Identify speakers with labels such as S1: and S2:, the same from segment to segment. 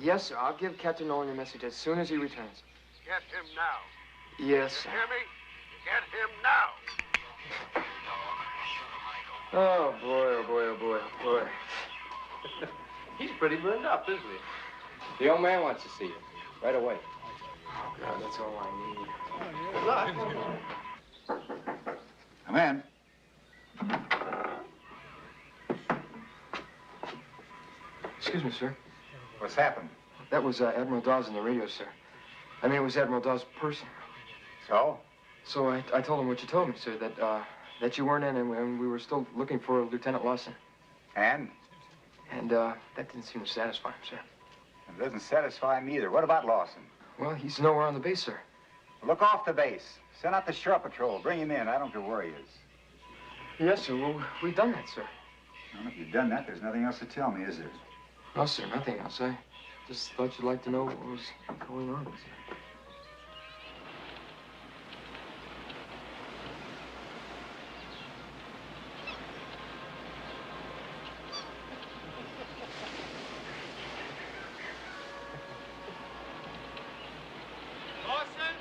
S1: Yes, sir. I'll give Captain Nolan your message as soon as he returns.
S2: Get him now.
S1: Yes, sir.
S2: You hear me? Get him now.
S1: Oh, boy, oh, boy, oh, boy, oh, boy.
S3: He's pretty burned up, isn't he?
S4: The old man wants to see you. Right away.
S1: Oh, God, that's all I need.
S3: Good luck.
S5: Come in.
S1: Excuse me, sir.
S5: What's happened?
S1: That was Admiral Dawes on the radio, sir. I mean, it was Admiral Dawes' person.
S5: So?
S1: So I told him what you told me, sir, that you weren't in and we were still looking for Lieutenant Lawson.
S5: And?
S1: And that didn't seem to satisfy him, sir.
S5: It doesn't satisfy me either. What about Lawson?
S1: Well, he's nowhere on the base, sir.
S5: Look off the base. Send out the shore patrol. Bring him in. I don't care where he is.
S1: Yes, sir. Well, we've done that, sir.
S5: Well, if you've done that, there's nothing else to tell me, is there?
S1: No, sir, nothing else. I just thought you'd like to know what was going on, sir.
S2: Lawson?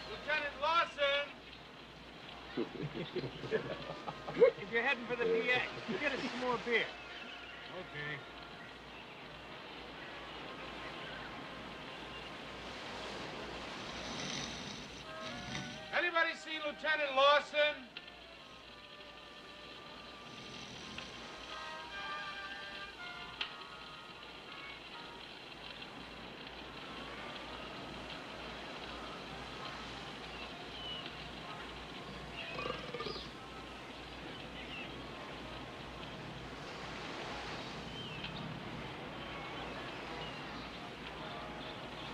S2: Lieutenant Lawson? If you're heading for the PA, get us some more beer. Okay. Anybody see Lieutenant Lawson?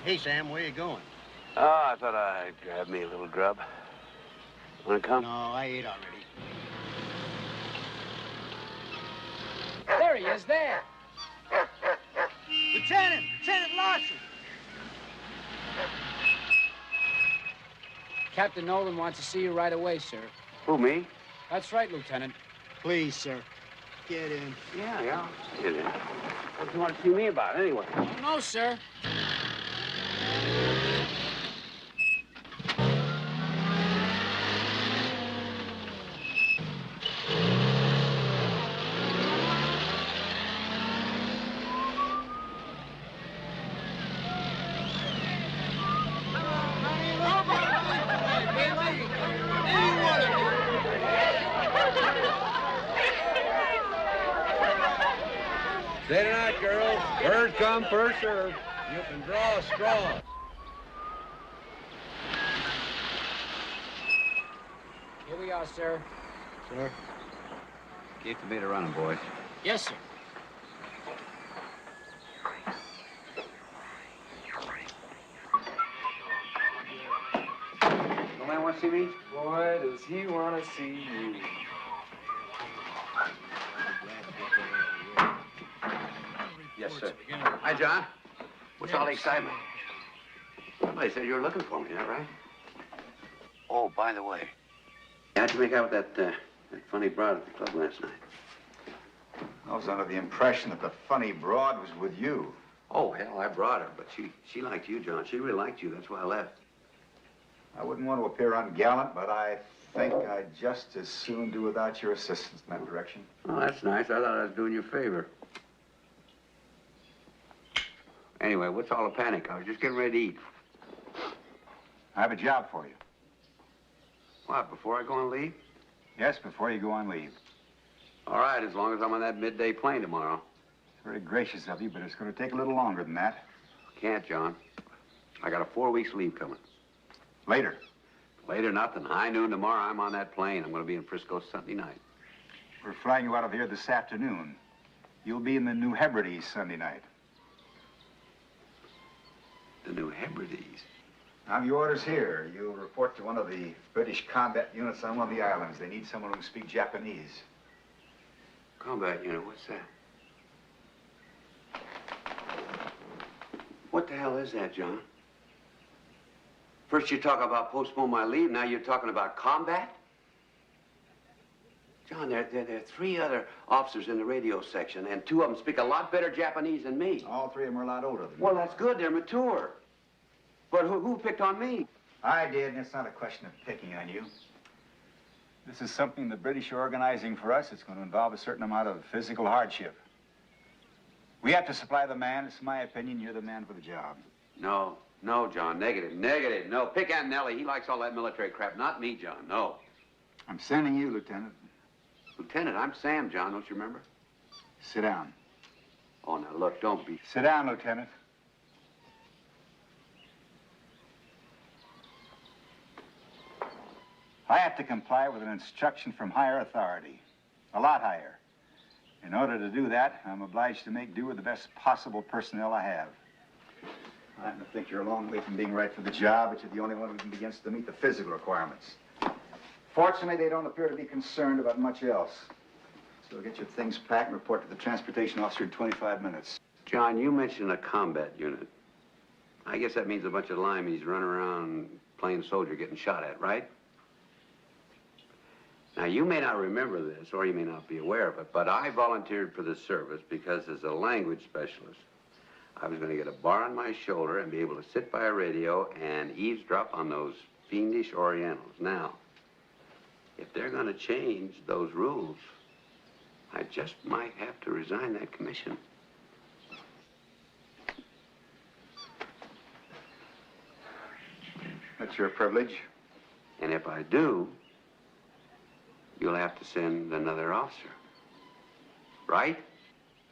S6: Hey, Sam, where you going?
S3: Oh, I thought I'd grab me a little grub. Wanna come?
S6: No, I ate already.
S7: There he is, there.
S6: Lieutenant Lawson!
S7: Captain Nolan wants to see you right away, sir.
S3: Who, me?
S7: That's right, Lieutenant.
S6: Please, sir. Get in.
S3: Yeah. Get in. What do you want to see me about, anyway?
S7: Oh, no, sir.
S4: girls. First come, first serve. You can draw a straw.
S7: Here we are, sir.
S6: Sir?
S5: Keep the meter running, boys.
S7: Yes, sir.
S3: The man want to see me?
S1: Boy, does he want to see you.
S3: Yes, sir. Hi, John. What's all the excitement? Somebody said you were looking for me, is that right? Oh, by the way, how'd you make out with that funny broad at the club last night?
S5: I was under the impression that the funny broad was with you.
S3: Oh, hell, I brought her, but she liked you, John. She really liked you. That's why I left.
S5: I wouldn't want to appear ungallant, but I think I'd just as soon do without your assistance in that direction.
S3: Oh, that's nice. I thought I was doing you a favor. Anyway, what's all the panic? I was just getting ready to eat.
S5: I have a job for you.
S3: What, before I go on leave?
S5: Yes, before you go on leave.
S3: All right, as long as I'm on that midday plane tomorrow.
S5: It's very gracious of you, but it's going to take a little longer than that.
S3: Can't, John. I got a 4 weeks leave coming.
S5: Later.
S3: Later, nothing. High noon tomorrow, I'm on that plane. I'm going to be in Frisco Sunday night.
S5: We're flying you out of here this afternoon. You'll be in the New Hebrides Sunday night.
S3: The New Hebrides.
S5: Now, your orders here. You'll report to one of the British combat units on one of the islands. They need someone who can speak Japanese.
S3: Combat unit, what's that? What the hell is that, John? First you talk about postpone my leave, now you're talking about combat? John, there are 3 other officers in the radio section, and 2 of them speak a lot better Japanese than me.
S5: All 3 of them are a lot older than
S3: Well,
S5: you.
S3: that's good. They're mature. But who picked on me?
S5: I did, and it's not a question of picking on you. This is something the British are organizing for us. It's going to involve a certain amount of physical hardship. We have to supply the man. It's my opinion you're the man for the job.
S3: No, John. Negative. No, pick Aunt Nellie. He likes all that military crap. Not me, John. No.
S5: I'm sending you, Lieutenant.
S3: Lieutenant, I'm Sam, John. Don't you remember?
S5: Sit down.
S3: Oh, now, look, don't be...
S5: Sit down, Lieutenant. I have to comply with an instruction from higher authority. A lot higher. In order to do that, I'm obliged to make do with the best possible personnel I have. I happen to think you're a long way from being right for the job, but you're the only one who can begin to meet the physical requirements. Fortunately, they don't appear to be concerned about much else. So get your things packed and report to the transportation officer in 25 minutes.
S3: John, you mentioned a combat unit. I guess that means a bunch of limeys running around playing soldier getting shot at, right? Now, you may not remember this, or you may not be aware of it, but I volunteered for the service because as a language specialist, I was going to get a bar on my shoulder and be able to sit by a radio and eavesdrop on those fiendish Orientals. Now, if they're going to change those rules, I just might have to resign that commission.
S5: That's your privilege.
S3: And if I do, you'll have to send another officer. Right?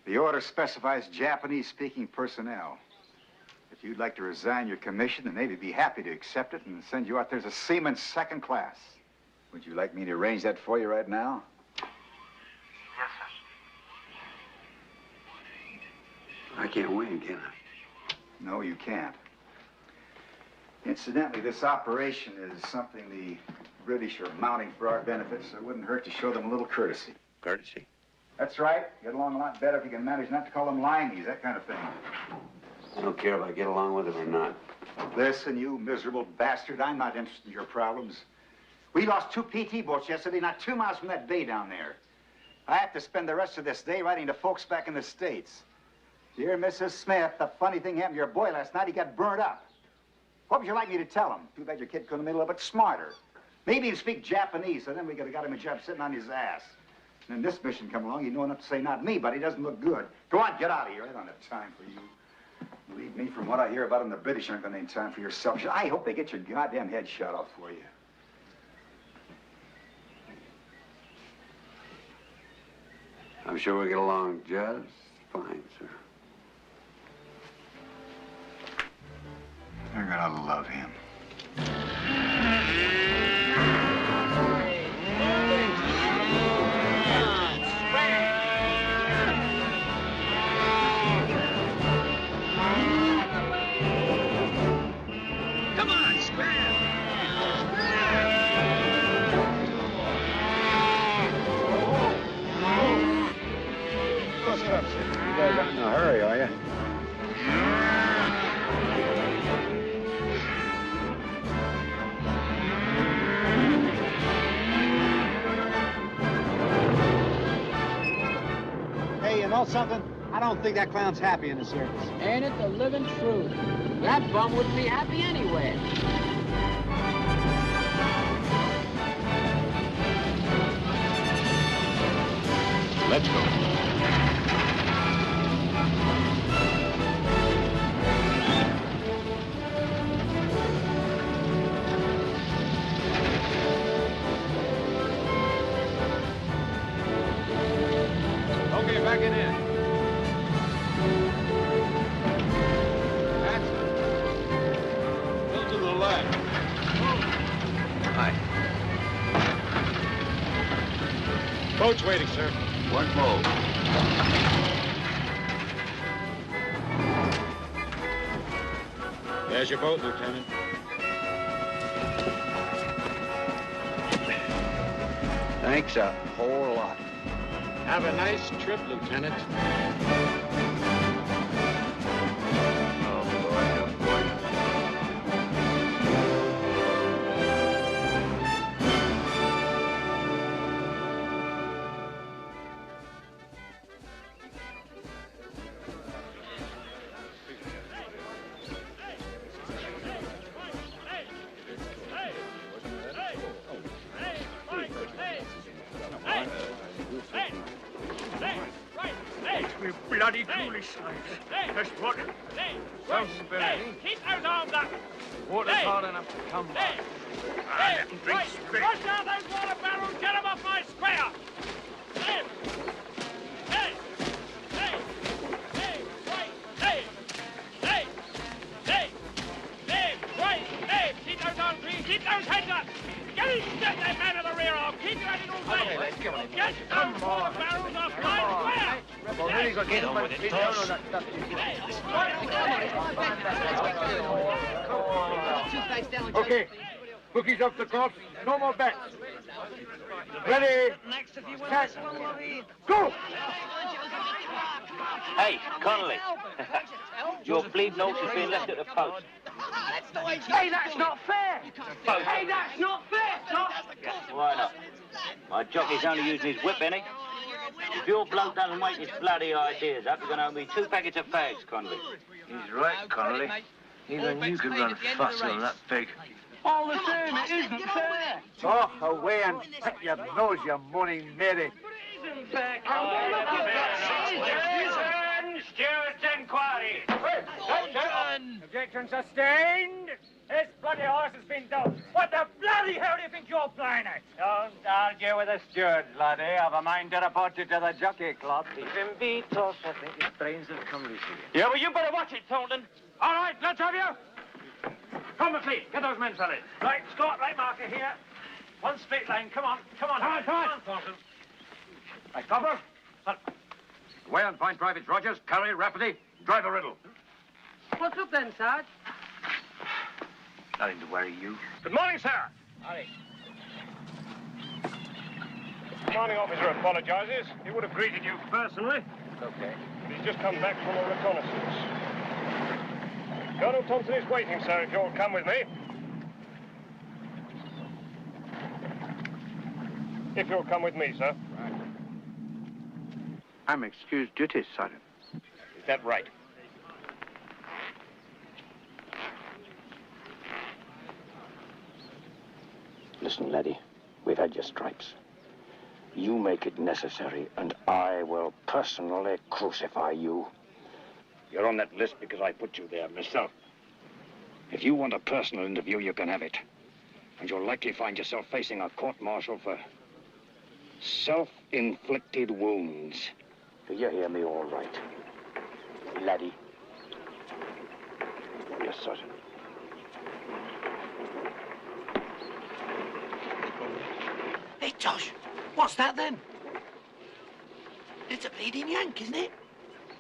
S5: The order specifies Japanese-speaking personnel. If you'd like to resign your commission, the Navy would be happy to accept it and send you out there as a seaman second class. Would you like me to arrange that for you right now?
S3: Yes, sir. I can't win, can I?
S5: No, you can't. Incidentally, this operation is something the British are mounting for our benefit, so it wouldn't hurt to show them a little courtesy.
S3: Courtesy?
S5: That's right. Get along a lot better if you can manage not to call them limeys, that kind of thing.
S3: I don't care if I get along with them or not.
S5: Listen, you miserable bastard, I'm not interested in your problems. We lost 2 PT boats yesterday, not 2 miles from that bay down there. I have to spend the rest of this day writing to folks back in the States. Dear Mrs. Smith, the funny thing happened to your boy last night. He got burned up. What would you like me to tell him? Too bad your kid couldn't have made a little bit smarter. Maybe he'd speak Japanese, so then we could have got him a job sitting on his ass. And then this mission come along, you know enough to say not me, but he doesn't look good. Go on, get out of here. I don't have time for you. Believe me, from what I hear about them, the British aren't going to have time for your selfish. I hope they get your goddamn head shot off for you.
S3: I'm sure we'll get along just fine, sir.
S5: gotta love him.
S2: Come on, scram!
S4: What's up, sir? You guys aren't in a hurry, are you?
S6: Hey, you know something? I don't think that clown's happy in the circus.
S7: Ain't it the living truth? That bum wouldn't be happy anyway.
S4: Let's go. Okay, back it in. That's it. Go to the left.
S3: Hi.
S4: Boat's waiting, sir.
S3: One move.
S4: There's your boat, Lieutenant.
S3: Thanks a whole lot.
S4: Have a nice trip, Lieutenant.
S3: Oh, boy, oh, boy.
S2: We bloody foolish slaves. Just what? Keep those arms up.
S1: Water's hard enough to come by.
S2: Drink straight. Rush out those water barrels. Get them off my square. Hey! Hey! Hey! Hey! Right! Hey! Hey! Hey! Hey! Right! Hey! Keep those arms free. Keep those heads up. Get that man in the rear arm. Keep your head in all sides. Get those water barrels off my square.
S1: Well, really, go get on with it.
S2: Okay. Bookies off the course. No more bets. Ready? Set. Go!
S8: Hey, Connolly. Your bleed note has been left at the post.
S2: Hey, that's not fair! Hey, that's not fair, Tom!
S8: Why not? My jockey's only using his whip, ain't he? If your bloke doesn't make his bloody ideas up, you're going to owe me 2 packets of fags, Connolly.
S1: He's right, Connolly. Even you could run faster than that pig.
S2: All the same, it isn't fair!
S5: Oh, away and pick your nose, you moaning Mary.
S2: Steward's inquiry! Objection sustained! This bloody horse has been done. What the bloody hell do you think you're playing at? Don't argue with the steward, laddie. I've a mind to report you to the jockey club.
S1: He's in Beatos. I think his brains have come loose again.
S2: Yeah, well, you better watch it, Thornton. All right, let's have you. Come, McLean. Get those men, fellas. Right, Scott, right marker here. One straight line. Come on, come on. Come on, Thornton.
S1: Right, Copper. Away and find Privates Rogers, Curry, Rafferty, Driver Riddle.
S9: What's up then, Sarge?
S1: Nothing to worry you.
S2: Good morning, sir. Commanding officer apologizes. He would have greeted you personally.
S1: Okay.
S2: But he's just come back from a reconnaissance. Colonel Thompson is waiting, sir, if you'll come with me. If you'll come with me, sir.
S1: Right. I'm excused duty, Sergeant.
S2: Is that right?
S8: Listen, laddie, we've had your stripes. You make it necessary, and I will personally crucify you.
S10: You're on that list because I put you there myself. If you want a personal interview, you can have it. And you'll likely find yourself facing a court-martial for self-inflicted wounds.
S8: Do you hear me all right, laddie?
S10: Yes, Sergeant.
S11: Josh, what's that then? It's a bleeding Yank, isn't it?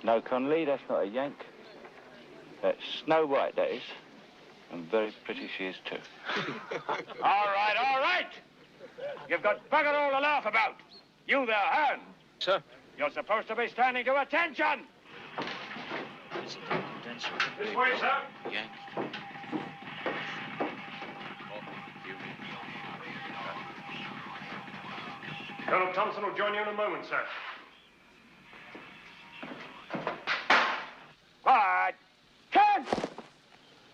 S8: No, Conley, that's not a Yank. That's Snow White, that is. And very pretty she is, too.
S10: All right. You've got bugger all to laugh about. You there, Hearn.
S1: Sir?
S10: You're supposed to be standing to attention. This way, sir.
S11: Yank.
S10: Colonel Thompson will join you in a moment, sir. Right. Turn!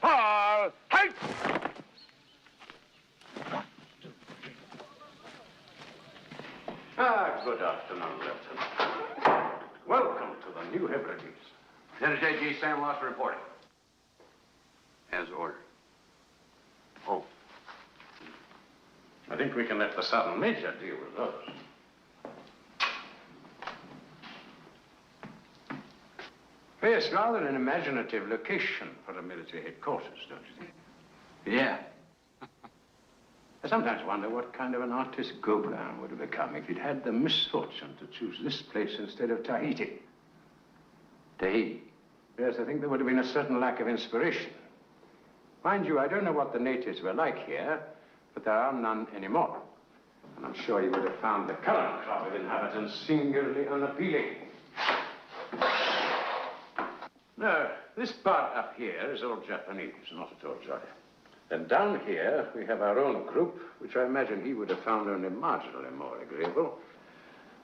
S10: All height!
S12: Good afternoon, Lieutenant. Welcome to the New Hebrides.
S3: Lieutenant J.G. Sam Ross reporting. As ordered.
S12: Oh. I think we can let the Sergeant Major deal with those. Yes, rather an imaginative location for a military headquarters, don't you think?
S3: Yeah.
S12: I sometimes wonder what kind of an artist Gauguin would have become if he'd had the misfortune to choose this place instead of Tahiti.
S3: Tahiti?
S12: Yes, I think there would have been a certain lack of inspiration. Mind you, I don't know what the natives were like here, but there are none anymore. And I'm sure he would have found the current crop of inhabitants singularly unappealing. No, this part up here is all Japanese, not at all jolly. And down here, we have our own group, which I imagine he would have found only marginally more agreeable.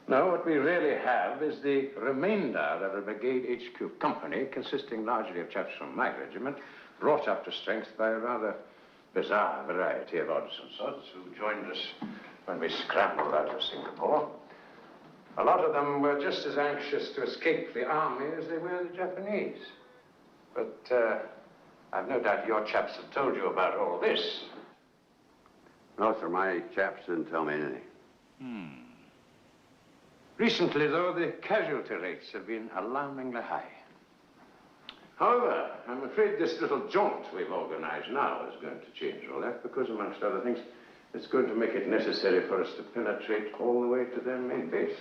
S12: No, what we really have is the remainder of a brigade HQ company, consisting largely of chaps from my regiment, brought up to strength by a rather bizarre variety of odds and sods who joined us when we scrambled out of Singapore. A lot of them were just as anxious to escape the army as they were the Japanese. But, I've no doubt your chaps have told you about all this.
S3: No, sir, my chaps didn't tell me anything.
S12: Recently, though, the casualty rates have been alarmingly high. However, I'm afraid this little jaunt we've organized now is going to change all that because, amongst other things, it's going to make it necessary for us to penetrate all the way to their main base.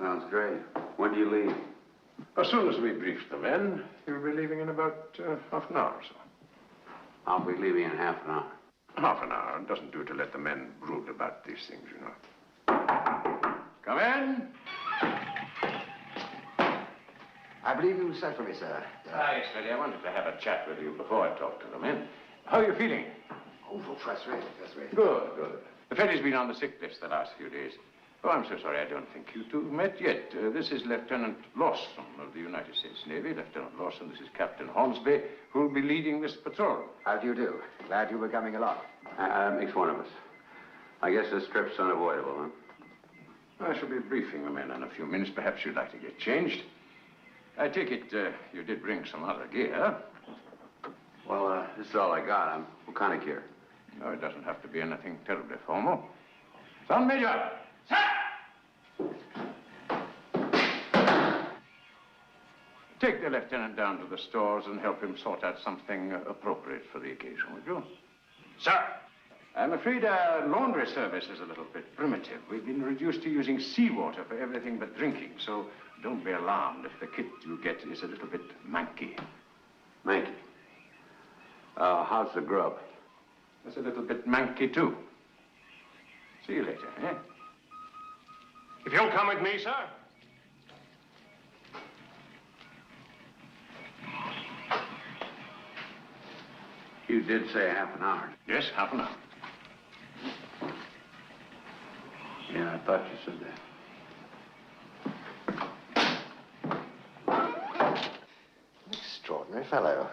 S3: Sounds great. When do you leave?
S12: As soon as we brief the men, you'll be leaving in about half an hour or so.
S3: I'll be leaving in half an hour.
S12: Half an hour. It doesn't do to let the men brood about these things, you know. Come in.
S13: I believe you sent for me, sir.
S12: Yes, Freddie. I wanted to have a chat with you before I talk to the men. How are you feeling?
S13: Oh, first rate, first rate.
S12: Good. Freddie's been on the sick list the last few days. Oh, I'm so sorry. I don't think you two have met yet. This is Lieutenant Lawson of the United States Navy. Lieutenant Lawson, this is Captain Hornsby, who will be leading this patrol.
S13: How do you do? Glad you were coming along.
S3: Makes one of us. I guess this trip's unavoidable, huh?
S12: I shall be briefing the men in a few minutes. Perhaps you'd like to get changed. I take it you did bring some other gear.
S3: Well, this is all I got. What kind of gear?
S12: No, it doesn't have to be anything terribly formal. Sergeant Major! Sir! Take the lieutenant down to the stores and help him sort out something appropriate for the occasion, would you?
S10: Sir!
S12: I'm afraid our laundry service is a little bit primitive. We've been reduced to using seawater for everything but drinking, so don't be alarmed if the kit you get is a little bit manky.
S3: Manky? How's the grub?
S12: It's a little bit manky, too. See you later, eh?
S10: If you'll come with me, sir.
S3: You did say half an hour.
S12: Yes, half an hour.
S3: Yeah, I thought you said that.
S13: Extraordinary fellow.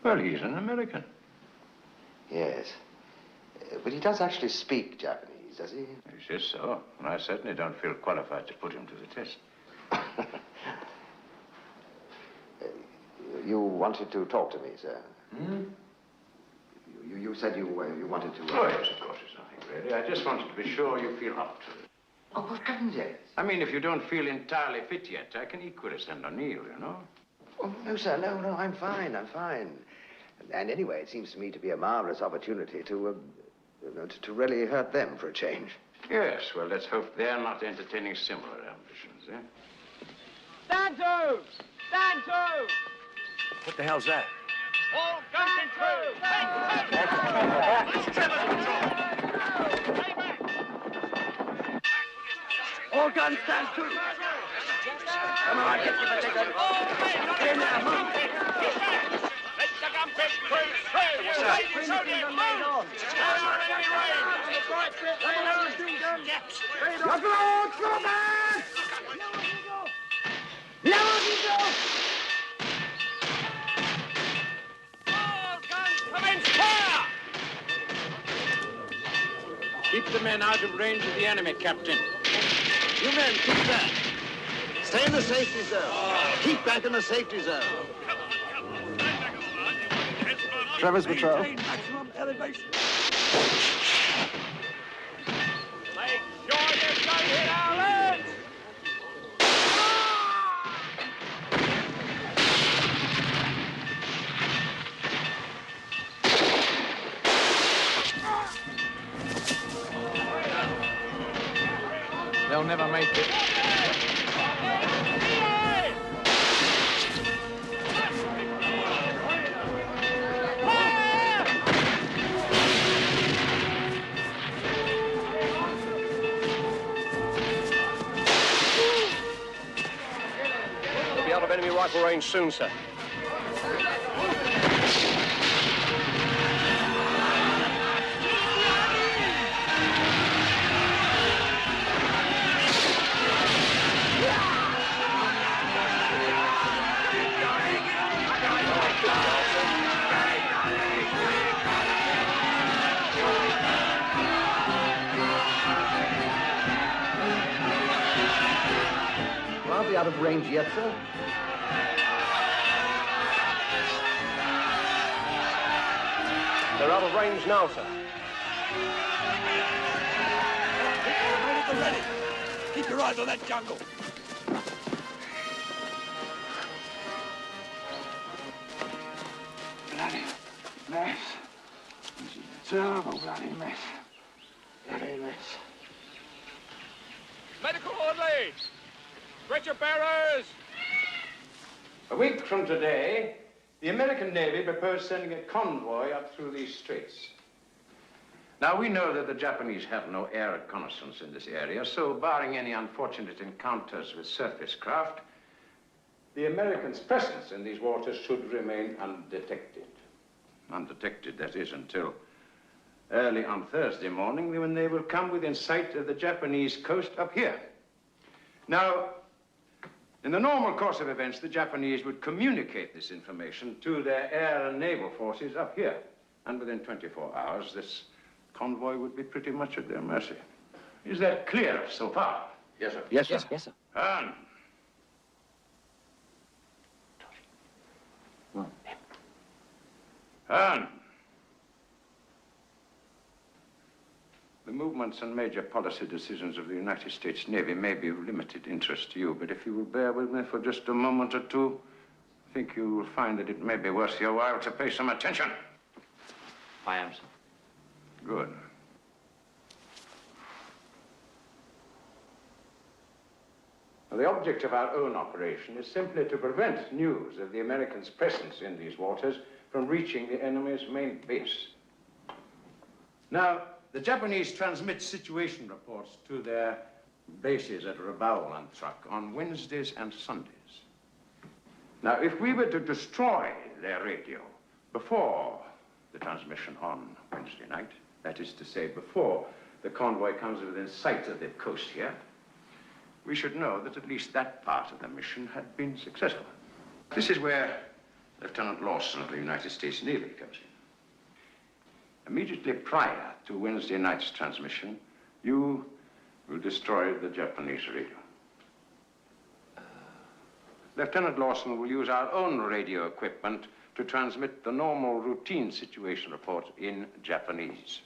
S12: Well, he's an American.
S13: Yes. But he does actually speak Japanese, does he?
S12: He says so. And I certainly don't feel qualified to put him to the test.
S13: You wanted to talk to me, sir?
S12: Hmm?
S13: You said you wanted to...
S12: Oh, yes, of course, it's nothing really. I just wanted to be sure you feel up to it.
S13: Oh, good heavens, yes.
S12: I mean, if you don't feel entirely fit yet, I can equally send O'Neill, you know.
S13: Oh, no, sir, no, I'm fine. And anyway, it seems to me to be a marvelous opportunity to You know, to really hurt them for a change.
S12: Yes, well, let's hope they're not entertaining similar ambitions, eh?
S2: Stand to! Stand to!
S11: What the hell's that?
S2: All guns in crew!
S11: All guns stand to. Come on, get to the ticket. Here now, move.
S2: Let the gun pit crew through!
S12: Keep the men out of range of the enemy, Captain.
S6: You men, keep back. Stay in the safety zone. Keep back in the safety zone. Trevor's patrol.
S11: Maximum elevation.
S2: Make sure you don't hit our legs!
S1: They'll never make it.
S10: We'll be out of enemy rifle range soon, sir.
S6: Aren't we out of range yet, sir?
S10: They're out of range now, sir.
S11: Ready. Keep your eyes on that jungle. Bloody mess. This is a terrible bloody mess. Bloody mess.
S2: Medical orderly! Stretcher bearers!
S12: A week from today, the American Navy proposed sending a convoy up through these straits. Now, we know that the Japanese have no air reconnaissance in this area, so barring any unfortunate encounters with surface craft, the Americans' presence in these waters should remain undetected. Undetected, that is, until early on Thursday morning, when they will come within sight of the Japanese coast up here. Now, in the normal course of events, the Japanese would communicate this information to their air and naval forces up here. And within 24 hours, this convoy would be pretty much at their mercy. Is that clear so far?
S10: Yes, sir.
S6: Yes, sir. Yes, sir.
S12: And the movements and major policy decisions of the United States Navy may be of limited interest to you, but if you will bear with me for just a moment or two, I think you will find that it may be worth your while to pay some attention.
S8: I am, sir.
S12: Good. Well, the object of our own operation is simply to prevent news of the Americans' presence in these waters from reaching the enemy's main base. Now, the Japanese transmit situation reports to their bases at Rabaul and Truk on Wednesdays and Sundays. Now, if we were to destroy their radio before the transmission on Wednesday night, that is to say, before the convoy comes within sight of the coast here, we should know that at least that part of the mission had been successful. This is where Lieutenant Lawson of the United States Navy comes in. Immediately prior to Wednesday night's transmission, you will destroy the Japanese radio. Lieutenant Lawson will use our own radio equipment to transmit the normal routine situation report in Japanese.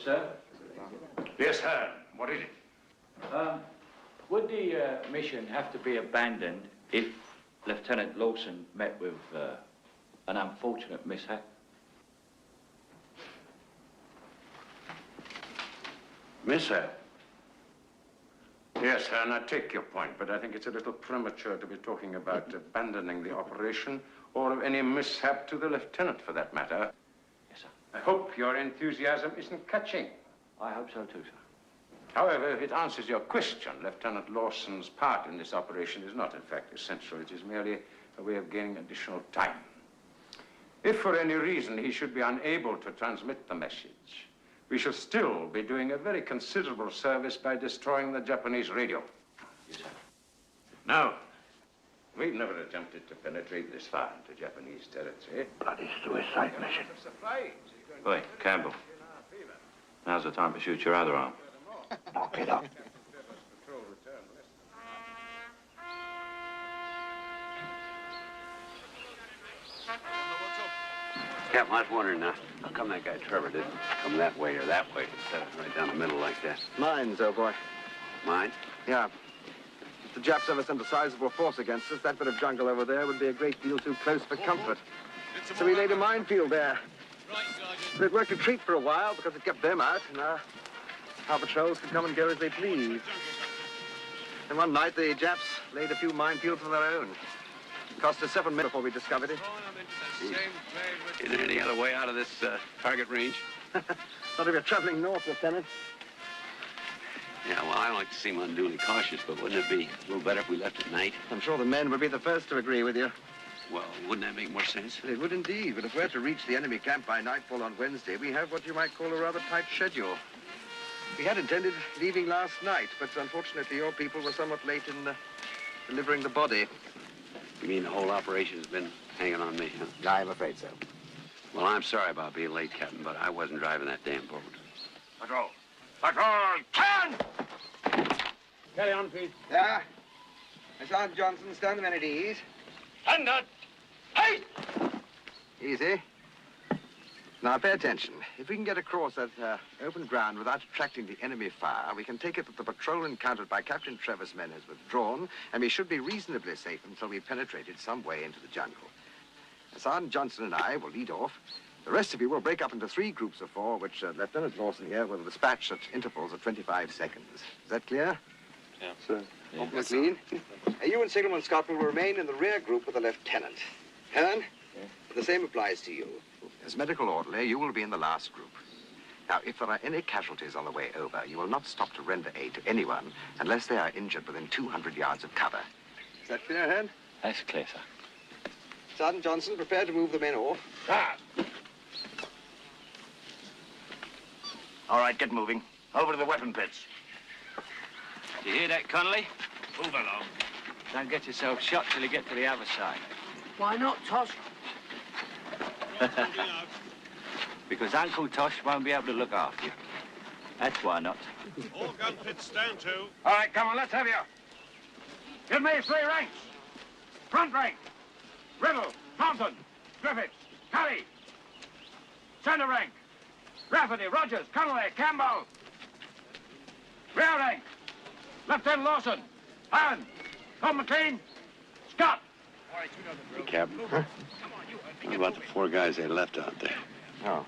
S8: Sir?
S12: Yes, sir. What is it?
S8: Would the mission have to be abandoned if Lieutenant Lawson met with an unfortunate mishap?
S12: Mishap? Yes, and I take your point, but I think it's a little premature to be talking about abandoning the operation or of any mishap to the lieutenant, for that matter.
S8: Yes, sir.
S12: I hope your enthusiasm isn't catching.
S8: I hope so too, sir.
S12: However, if it answers your question, Lieutenant Lawson's part in this operation is not, in fact, essential. It is merely a way of gaining additional time. If for any reason he should be unable to transmit the message, we shall still be doing a very considerable service by destroying the Japanese radio.
S8: Yes, sir.
S12: Now, we've never attempted to penetrate this far into Japanese territory.
S10: Bloody suicide mission.
S8: Oi, Campbell. Now's the time to shoot your other arm.
S10: Knock it up.
S3: Captain, I was wondering, how come that guy Trevor didn't come that way or that way instead of right down the middle like that?
S13: Mines, old boy.
S3: Mine?
S13: Yeah. If the Japs ever sent a sizable force against us, that bit of jungle over there would be a great deal too close for comfort. So we laid a minefield there. But it worked a treat for a while because it kept them out, and our patrols could come and go as they pleased. And one night, the Japs laid a few minefields of their own. It cost us 7 minutes before we discovered it.
S3: Is there any other way out of this target range?
S13: Not if you're traveling north, Lieutenant.
S3: Yeah, well, I don't like to seem unduly cautious, but wouldn't it be a little better if we left at night?
S13: I'm sure the men would be the first to agree with you.
S3: Well, wouldn't that make more sense?
S13: It would indeed, but if we're to reach the enemy camp by nightfall on Wednesday, we have what you might call a rather tight schedule. We had intended leaving last night, but unfortunately your people were somewhat late in delivering the body.
S3: You mean the whole operation's been hanging on me, huh?
S13: I'm afraid so.
S3: Well, I'm sorry about being late, Captain, but I wasn't driving that damn boat.
S10: Patrol! Patrol! 10!
S12: Carry on, please.
S13: Yeah. Sergeant Johnson, stand the men at ease.
S10: Under! Hey!
S13: Easy. Now, pay attention. If we can get across that open ground without attracting the enemy fire, we can take it that the patrol encountered by Captain Trevor's men has withdrawn, and we should be reasonably safe until we've penetrated some way into the jungle. Sergeant Johnson and I will lead off. The rest of you will break up into 3 groups of 4, which Lieutenant Lawson here will dispatch at intervals of 25 seconds. Is that clear?
S8: Yeah.
S13: Sir. McLean, you and Signalman Scott will remain in the rear group with the lieutenant. Hearn, the same applies to you. As medical orderly, you will be in the last group. Now, if there are any casualties on the way over, you will not stop to render aid to anyone unless they are injured within 200 yards of cover. Is that clear, Hearn?
S8: That's clear, sir.
S13: Sergeant Johnson, prepare to move the men off.
S10: Ah! All right, get moving. Over to the weapon pits.
S8: You hear that, Connolly?
S10: Move along.
S8: Don't get yourself shot till you get to the other side.
S9: Why not, Tosh?
S8: Because Uncle Tosh won't be able to look after you. That's why not.
S2: All gun pits stand to.
S10: All right, come on, let's have you. Give me 3 ranks. Front rank. Riddle, Thompson, Griffiths, Kelly. Center rank. Rafferty, Rogers, Connolly, Campbell. Rear rank. Lieutenant Lawson, Hearn, Tom McLean, Scott.
S3: Hey, Captain. Huh? What about the 4 guys they left out there?
S13: Oh.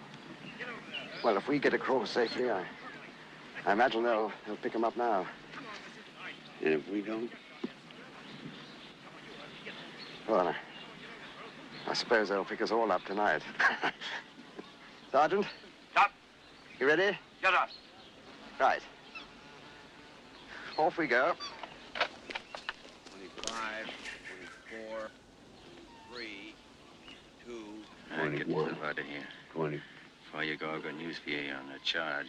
S13: Well, if we get across safely, I imagine they'll pick them up now.
S3: And if we don't?
S13: Well, I suppose they'll pick us all up tonight. Sergeant?
S10: Stop.
S13: You ready?
S10: Get up.
S13: Right. Off we go.
S14: 25, 24, 3, 2.
S8: Get yourself out of here.
S3: 20.
S8: Before you go, I've got news for you. You're on a charge.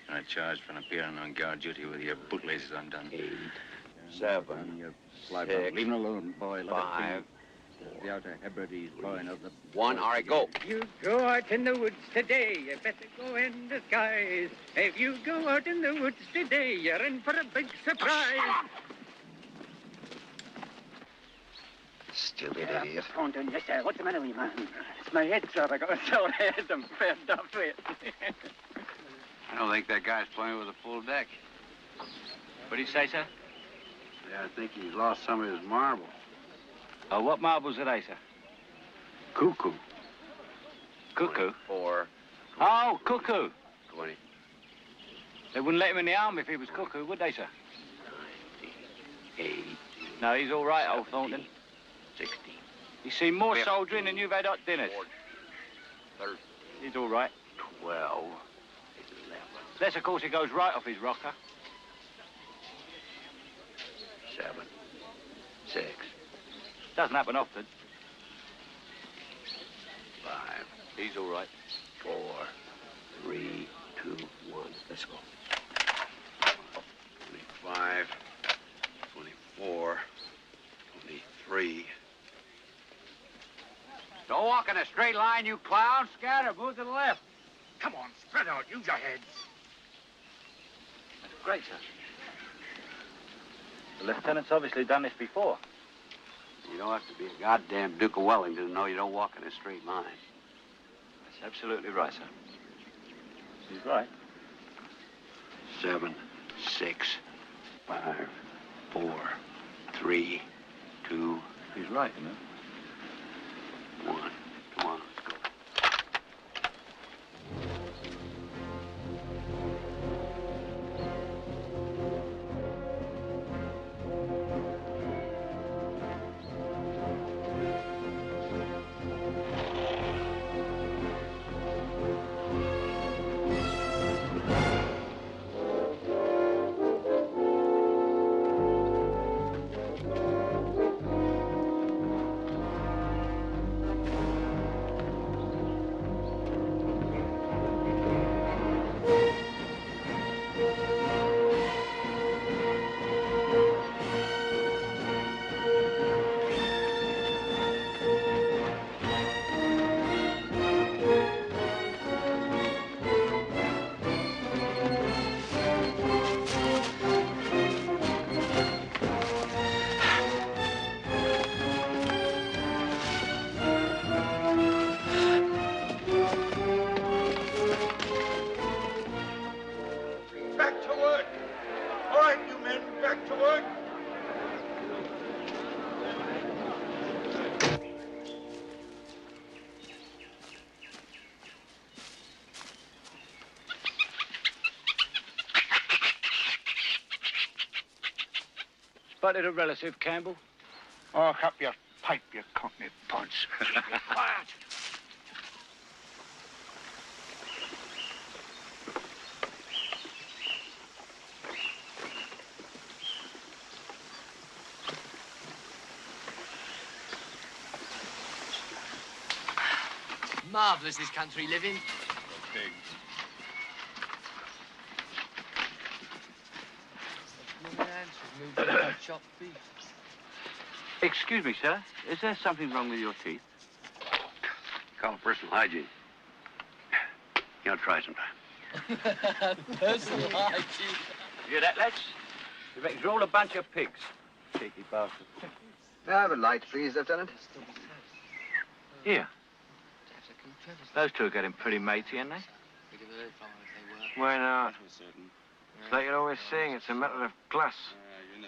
S8: You're on a charge for appearing on guard duty with your bootlaces undone.
S3: 8, 7, 6,
S10: Leave him alone, boy.
S3: 5,
S10: The Outer Hebrides blowing up the...
S3: 1. All right, go.
S7: You go out in the woods today, you better go in disguise. If you go out in the woods today, you're in for a big surprise.
S13: Stupid idiot.
S9: Thornton, yes, sir. What's the matter with you, man? It's my head, sir. I got a sore head. I'm fair duffed with it.
S3: I don't think that guy's playing with a full deck.
S8: What do you say, sir?
S3: Yeah, I think he's lost some of his marbles.
S8: Oh, what marbles are they, sir?
S3: Cuckoo.
S8: Cuckoo?
S3: 4.
S8: Oh, cuckoo.
S3: 20.
S8: They wouldn't let him in the army if he was cuckoo, would they, sir?
S3: 80.
S8: No, he's all right, old Thornton.
S3: 60.
S8: He's seen more soldiering than you've had hot dinners.
S3: 30.
S8: He's all right.
S3: 12. 11.
S8: Unless, of course, he goes right off his rocker.
S3: 7. 6.
S8: Doesn't happen often.
S3: 5.
S8: He's all right.
S3: 4. 3, 2, 1. Let's go. 25. 24. 23.
S10: Don't walk in a straight line, you clown. Scatter, move to the left.
S2: Come on, spread out. Use your heads.
S8: That's great, sir. The lieutenant's obviously done this before.
S3: You don't have to be a goddamn Duke of Wellington to know you don't walk in a straight line.
S8: That's absolutely right, sir. He's right.
S3: 7, 6, 5, 4, 3, 2.
S8: He's right, you know.
S3: 1. Come on, let's go.
S2: Back to work. All right, you men, back to work.
S8: Spotted a relative, Campbell?
S2: Oh, up your pipe, you cockney punch. Quiet.
S15: Marvellous, this country living.
S2: Pigs.
S15: Chopped beef.
S8: Excuse me, sir. Is there something wrong with your teeth?
S3: Call it personal hygiene. You know, try sometime.
S15: Personal hygiene.
S8: You hear that, lads? You reckon you're all a bunch of pigs. Cheeky bastard.
S13: Have a light, please, Lieutenant.
S8: Here. Those two are getting pretty matey, aren't they?
S1: Why not? It's like you're always saying, it's a matter of class.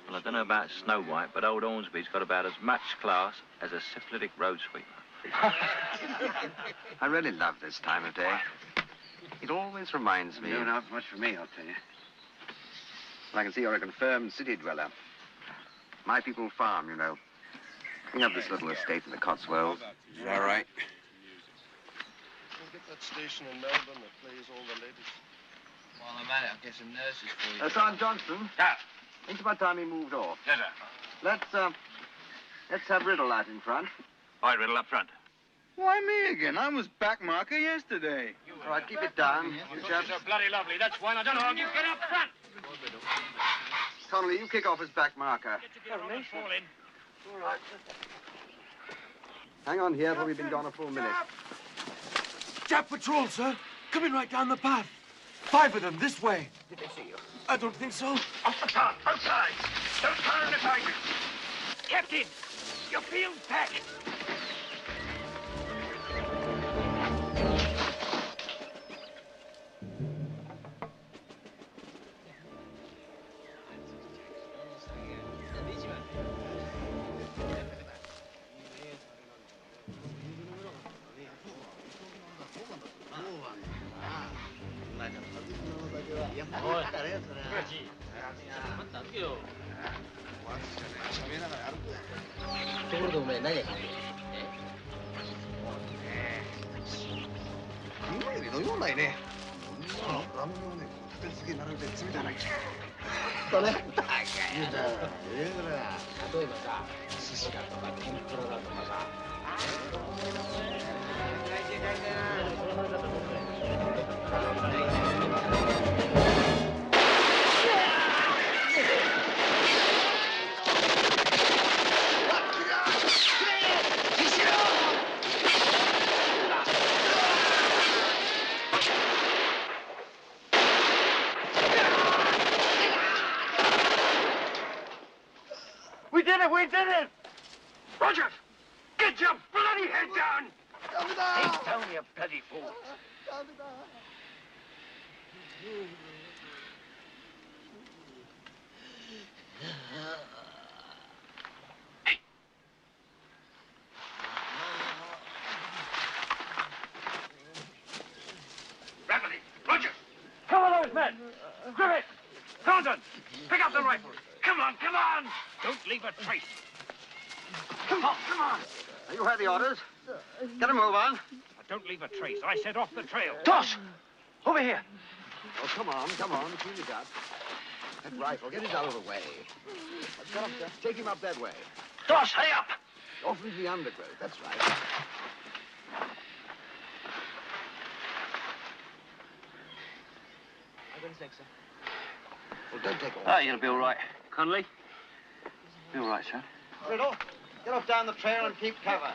S8: Well, I don't know about Snow White, but old Hornsby's got about as much class as a syphilitic road sweeper.
S13: I really love this time of day. It always reminds me...
S3: No, not much for me, I'll tell you.
S13: Well, I can see you're a confirmed city dweller. My people farm, you know. We have this little estate in the Cotswolds.
S3: Is that right?
S4: We'll get that station in Melbourne that plays all the latest.
S15: While I'm at it, I'll get some nurses for you.
S13: Sergeant Johnston.
S8: Yeah.
S13: It's about time he moved off.
S8: Yes, sir.
S13: Let's have Riddle out in front.
S8: All right, Riddle, up front.
S4: Why me again? I was back marker yesterday.
S13: All right, keep it down. You chaps.
S2: You're bloody lovely. That's one. I don't know how you get up front.
S13: Connolly, you kick off as back marker.
S2: Fall in.
S13: All right. Hang on here, for we've been gone a full minute.
S16: Jap patrol, sir. Coming right down the path. 5 of them, this way.
S2: Did they see you?
S16: I don't think so.
S2: Off the path, outside. Don't turn the tigers. Captain, your field's packed.
S6: ところでお前何やってんの？飲み物ないね。ラムネをね、立て続けに並べて詰めたらいい。だね。例えばさ、寿司だとか天ぷらだとかさ。
S10: We did it! We did it! Roger! Get your bloody head down! He's down, you bloody fool! Rapidly! Roger! Cover those men! Griffith! Thornton! Pick up the rifles! Come on, come on! Don't leave a trace. Come on, come on!
S13: You heard the orders. Get a move on.
S10: Don't leave a trace. I set off the trail.
S13: Tosh! Over here. Oh, come on, clean it up. That rifle, get it out of the way. Come, sir. Take him up that way.
S10: Tosh, hurry up!
S13: Off into the undergrowth, that's right. Well, don't take all.
S8: Oh, you'll be all right. Connolly? Be all right, sir.
S13: Riddle, get off down the trail and keep cover.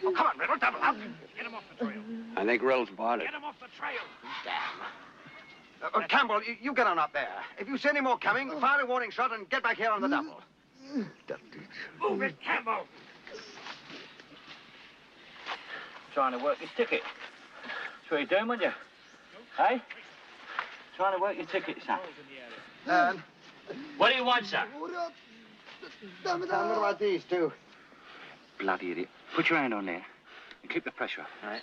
S10: Oh, come on, Riddle, double up. Get him off the trail.
S3: I think Riddle's bought it.
S10: Get him off the trail.
S13: Damn. Campbell, you get on up there. If you see any more coming, fire a warning shot and get back here on the double.
S10: Move it, Campbell.
S8: Trying to work your ticket. That's what you're doing, weren't you? Hey? Trying to work your ticket, son. What do you want, sir?
S13: What about these two?
S8: Bloody idiot. Put your hand on there and keep the pressure up, all right?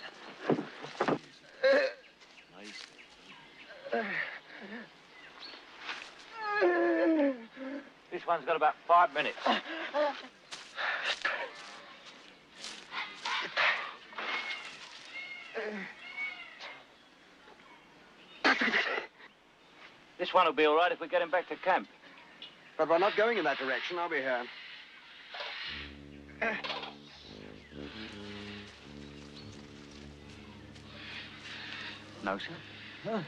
S8: This one's got about 5 minutes. This one will be all right if we get him back to camp.
S13: But we're not going in that direction, are we, here?
S8: No, sir.
S13: Huh?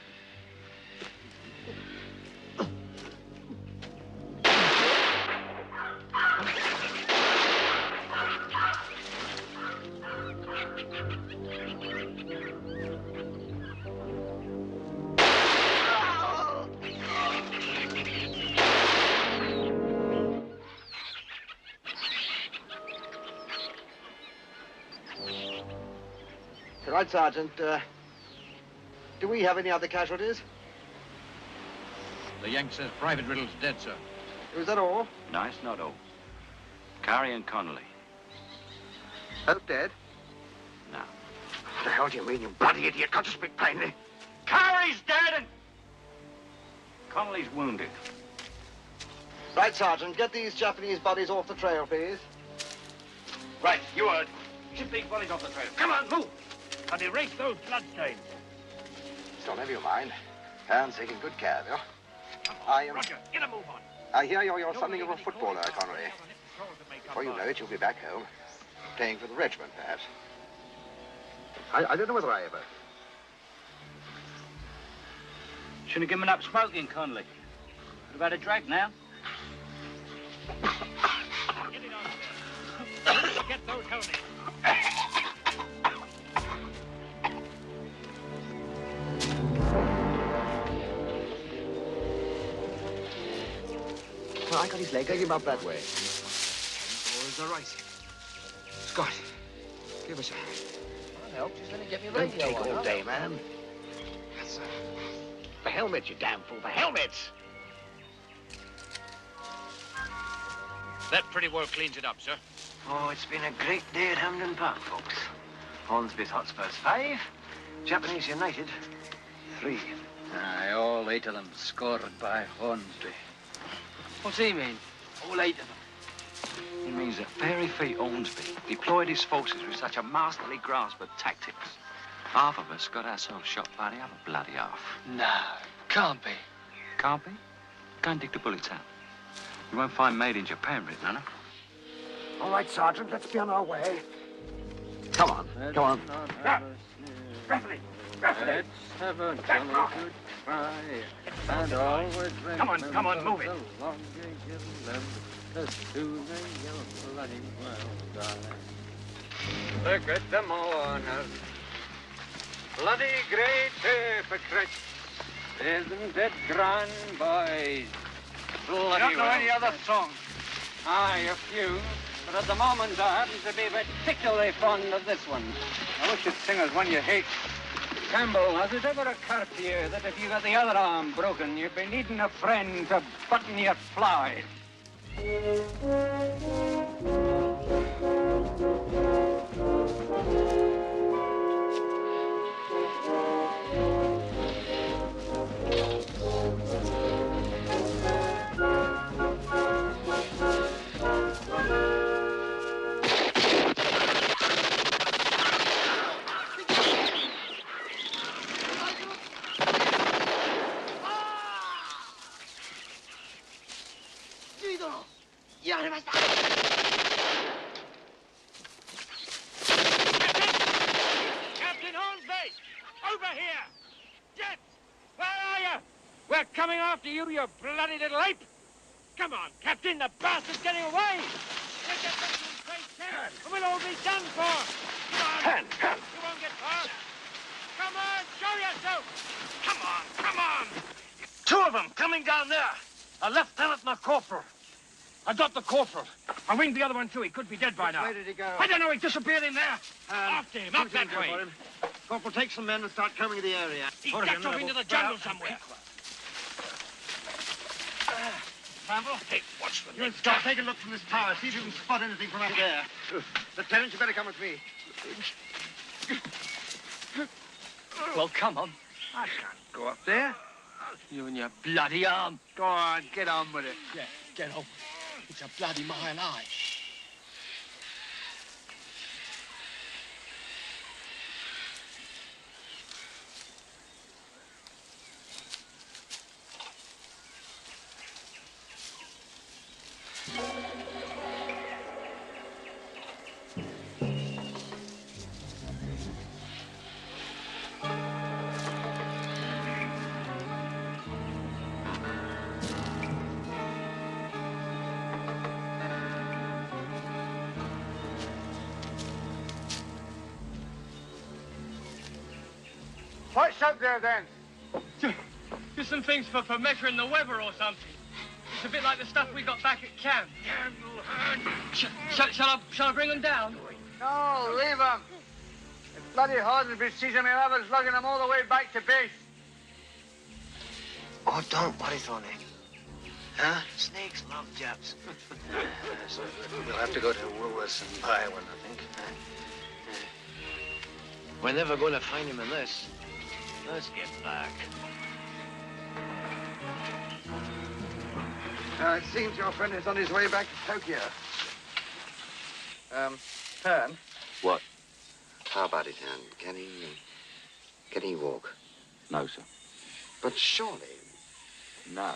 S13: Right, Sergeant. Do we have any other casualties?
S12: The Yank says Private Riddle's dead, sir.
S13: Is that all?
S8: No, it's not all. Curry and Connolly.
S13: Both dead?
S8: No.
S13: What the hell do you mean, you bloody idiot? Can't you speak plainly?
S8: Curry's dead and Connolly's wounded.
S13: Right, Sergeant. Get these Japanese bodies off the trail, please.
S10: Right, you heard. Ship these bodies off the trail. Come on, move! And erase those bloodstains.
S13: Still, never you mind. Hans taking good care of you.
S10: Roger, get a move on.
S13: I hear you're something of a footballer, Connery. Before you know it, you'll be back home, playing for the regiment, perhaps. I don't know whether I ever...
S8: Shouldn't have given up smoking, Connolly. What about a drag now?
S10: Get it on there. Get those helmets.
S13: I got his leg. Take him up that way.
S16: Boys are right. Scott, give us a hand.
S15: I'll help. Just let me get me
S13: Don't
S15: radio
S13: take
S15: on,
S13: all
S15: huh?
S13: day, man. That's the helmet, you damn fool. The helmet!
S10: That pretty well cleans it up, sir.
S15: Oh, it's been a great day at Hampden Park, folks. Hornsby's Hotspurs 5, Japanese United 3.
S8: Aye, all 8 of them scored by Hornsby.
S15: What's he mean? All 8 of them?
S8: He means that Fairy Feet Hornsby deployed his forces with such a masterly grasp of tactics. Half of us got ourselves shot by the other bloody half.
S15: No, can't be.
S8: Can't be? Go and dig the bullets out. You won't find made in Japan written on them.
S4: All right, Sergeant, let's be on our way. Come on, come on.
S7: Let's have a jolly good cry, and always
S10: Come on, move it.
S7: the longer you live, the sooner you'll bloody well die. Look at the mourners, bloody great hypocrites. Isn't it grand, boys? Bloody
S10: You don't know any other song?
S7: Aye, a few. But at the moment, I happen to be particularly fond of this one. I wish you'd sing us one you hate. Campbell, has it ever occurred to you that if you got the other arm broken, you'd be needing a friend to button your fly?
S2: Captain Hornsby! Over here! Jets! Where are you? We're coming after you, you bloody little ape! Come on, Captain, the bastard's getting away! We'll get back to the place, Ken, and we'll all be done for! Come on!
S10: Hand!
S2: You won't get far! Come on, show yourself! Come on!
S10: 2 of them coming down there. A lieutenant and a corporal. I got the corporal. I winged the other one, too. He could be dead by now.
S13: Where did he go?
S10: I don't know. He disappeared in there.
S2: After him, up that way!
S13: Corporal, take some men and start combing the area.
S2: He ducked off into the jungle somewhere.
S10: Campbell?
S2: Hey, watch the
S13: You and Scott, take a look from this tower. See if you can spot anything from up there. Lieutenant, you better come with me.
S15: Well, come on.
S13: I can't go up there.
S15: You and your bloody arm.
S13: Go on, get on with it.
S15: Yeah, get on. It's a bloody mile high.
S10: What's up there, then?
S15: Just some things for measuring the weather or something. It's a bit like the stuff we got back at camp. Shall I bring them down?
S10: No, leave them. If bloody Hornsby sees them, he'll have us lugging them all the way back to base.
S15: Oh, don't worry, Tony. Huh? Snakes love Japs.
S8: So we'll have to go to Woolworths and buy one, I think. We're never going to find him in this. Let's get back.
S13: It seems your friend is on his way back to Tokyo. Hearn?
S3: What?
S13: How about it, Hearn? Can he walk?
S3: No, sir.
S13: But surely...
S3: No.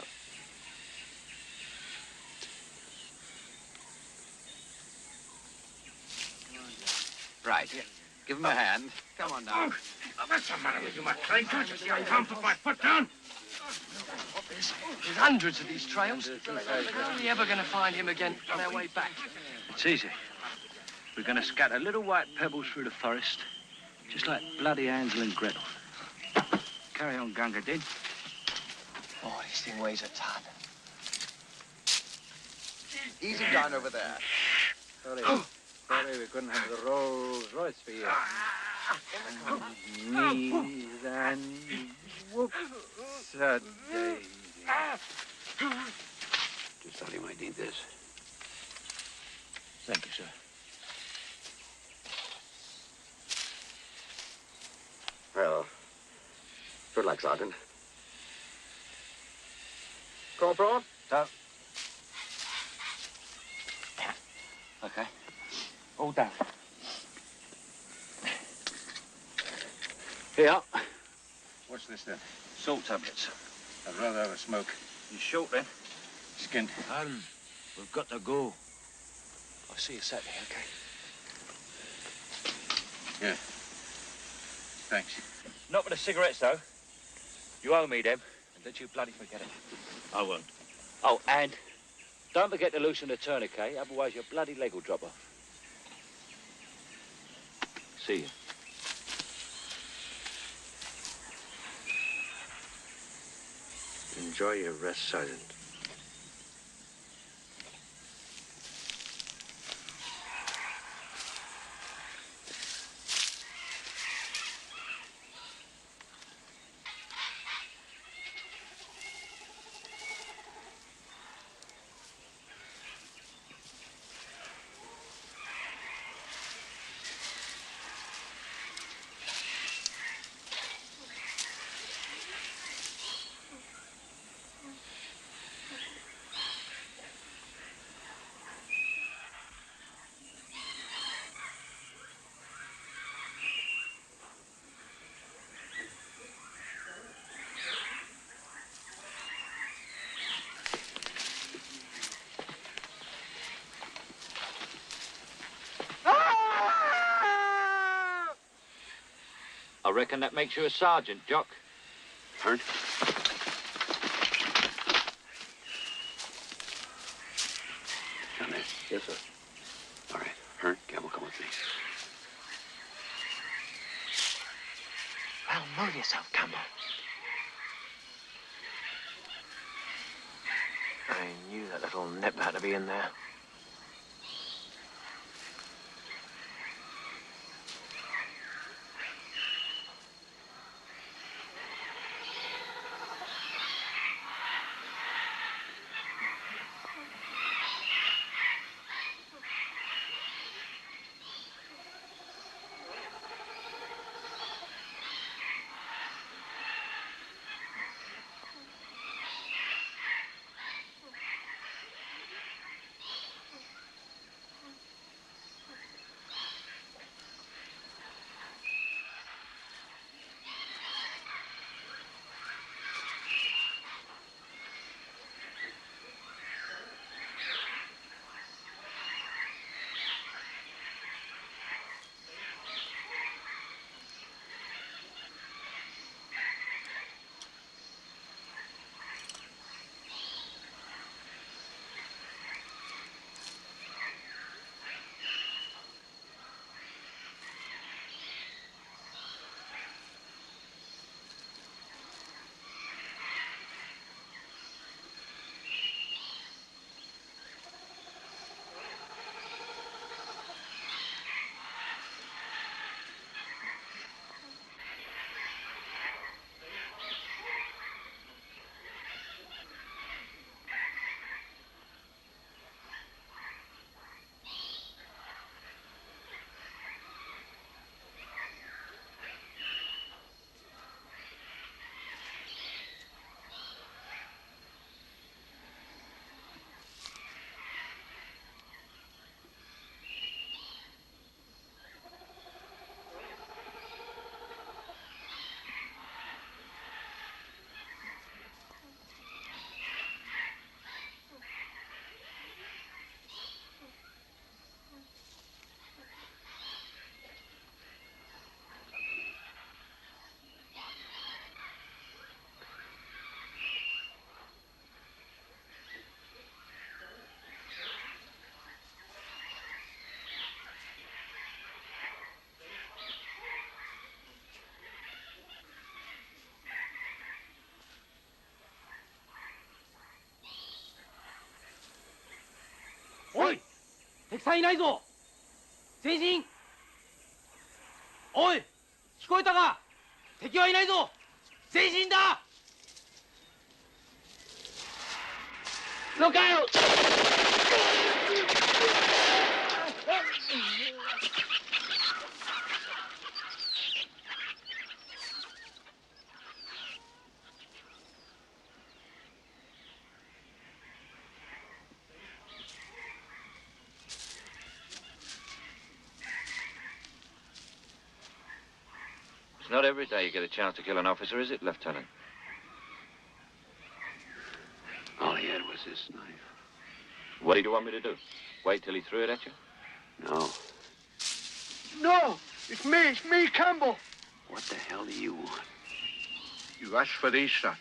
S8: Right. Give him a hand. Come on now.
S10: What's the matter with you, McLean? Can't you see I can't put my foot down?
S15: There's hundreds of these trails. How are we ever going to find him again on our way back?
S8: It's easy. We're going to scatter little white pebbles through the forest, just like bloody Hansel and Gretel. Carry on, Gunga Din.
S15: Oh, this thing weighs a ton.
S13: Easy down over there.
S8: Sorry, we couldn't have the Rolls Royce for you. Knees and whoops a daisy.
S3: Just thought he might need this.
S8: Thank you, sir.
S13: Well, Good luck, Sergeant.
S8: Corporal? Down. Okay. All down. Here.
S10: What's this then?
S8: Salt tablets.
S10: I'd rather have a smoke.
S8: You short then?
S10: Skinned.
S16: Alan, we've got to go.
S8: I'll see you Saturday, okay?
S10: Yeah. Thanks.
S8: Not with the cigarettes, though. You owe me them, and don't you bloody forget it.
S16: I won't.
S8: Oh, and don't forget to loosen the tourniquet, otherwise your bloody leg will drop off. See you.
S16: Enjoy your rest, Sergeant.
S8: I reckon that makes you a sergeant, Jock.
S3: Hurt? Come in.
S8: Yes, sir.
S3: All right. Hurt, Campbell, come with me.
S9: Well, move yourself, Campbell. I knew that little nip had to be in there.
S15: おい、敵さんいないぞ。前進。おい、聞こえたか？敵はいないぞ。前進だ。
S11: Look out!
S17: It's not every day you get a chance to kill an officer, is it, Lieutenant?
S3: All he had was this knife.
S17: What did you want me to do? Wait till he threw it at you?
S3: No.
S11: No, it's me, Campbell.
S3: What the hell do you want?
S6: You asked for these, sir.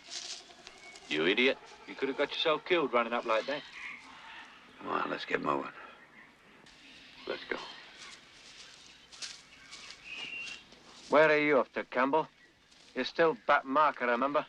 S17: You idiot. You could have got yourself killed running up like that.
S3: Come on, let's get moving. Let's go.
S7: Where are you off to, Campbell? You're still Bat Marker, remember?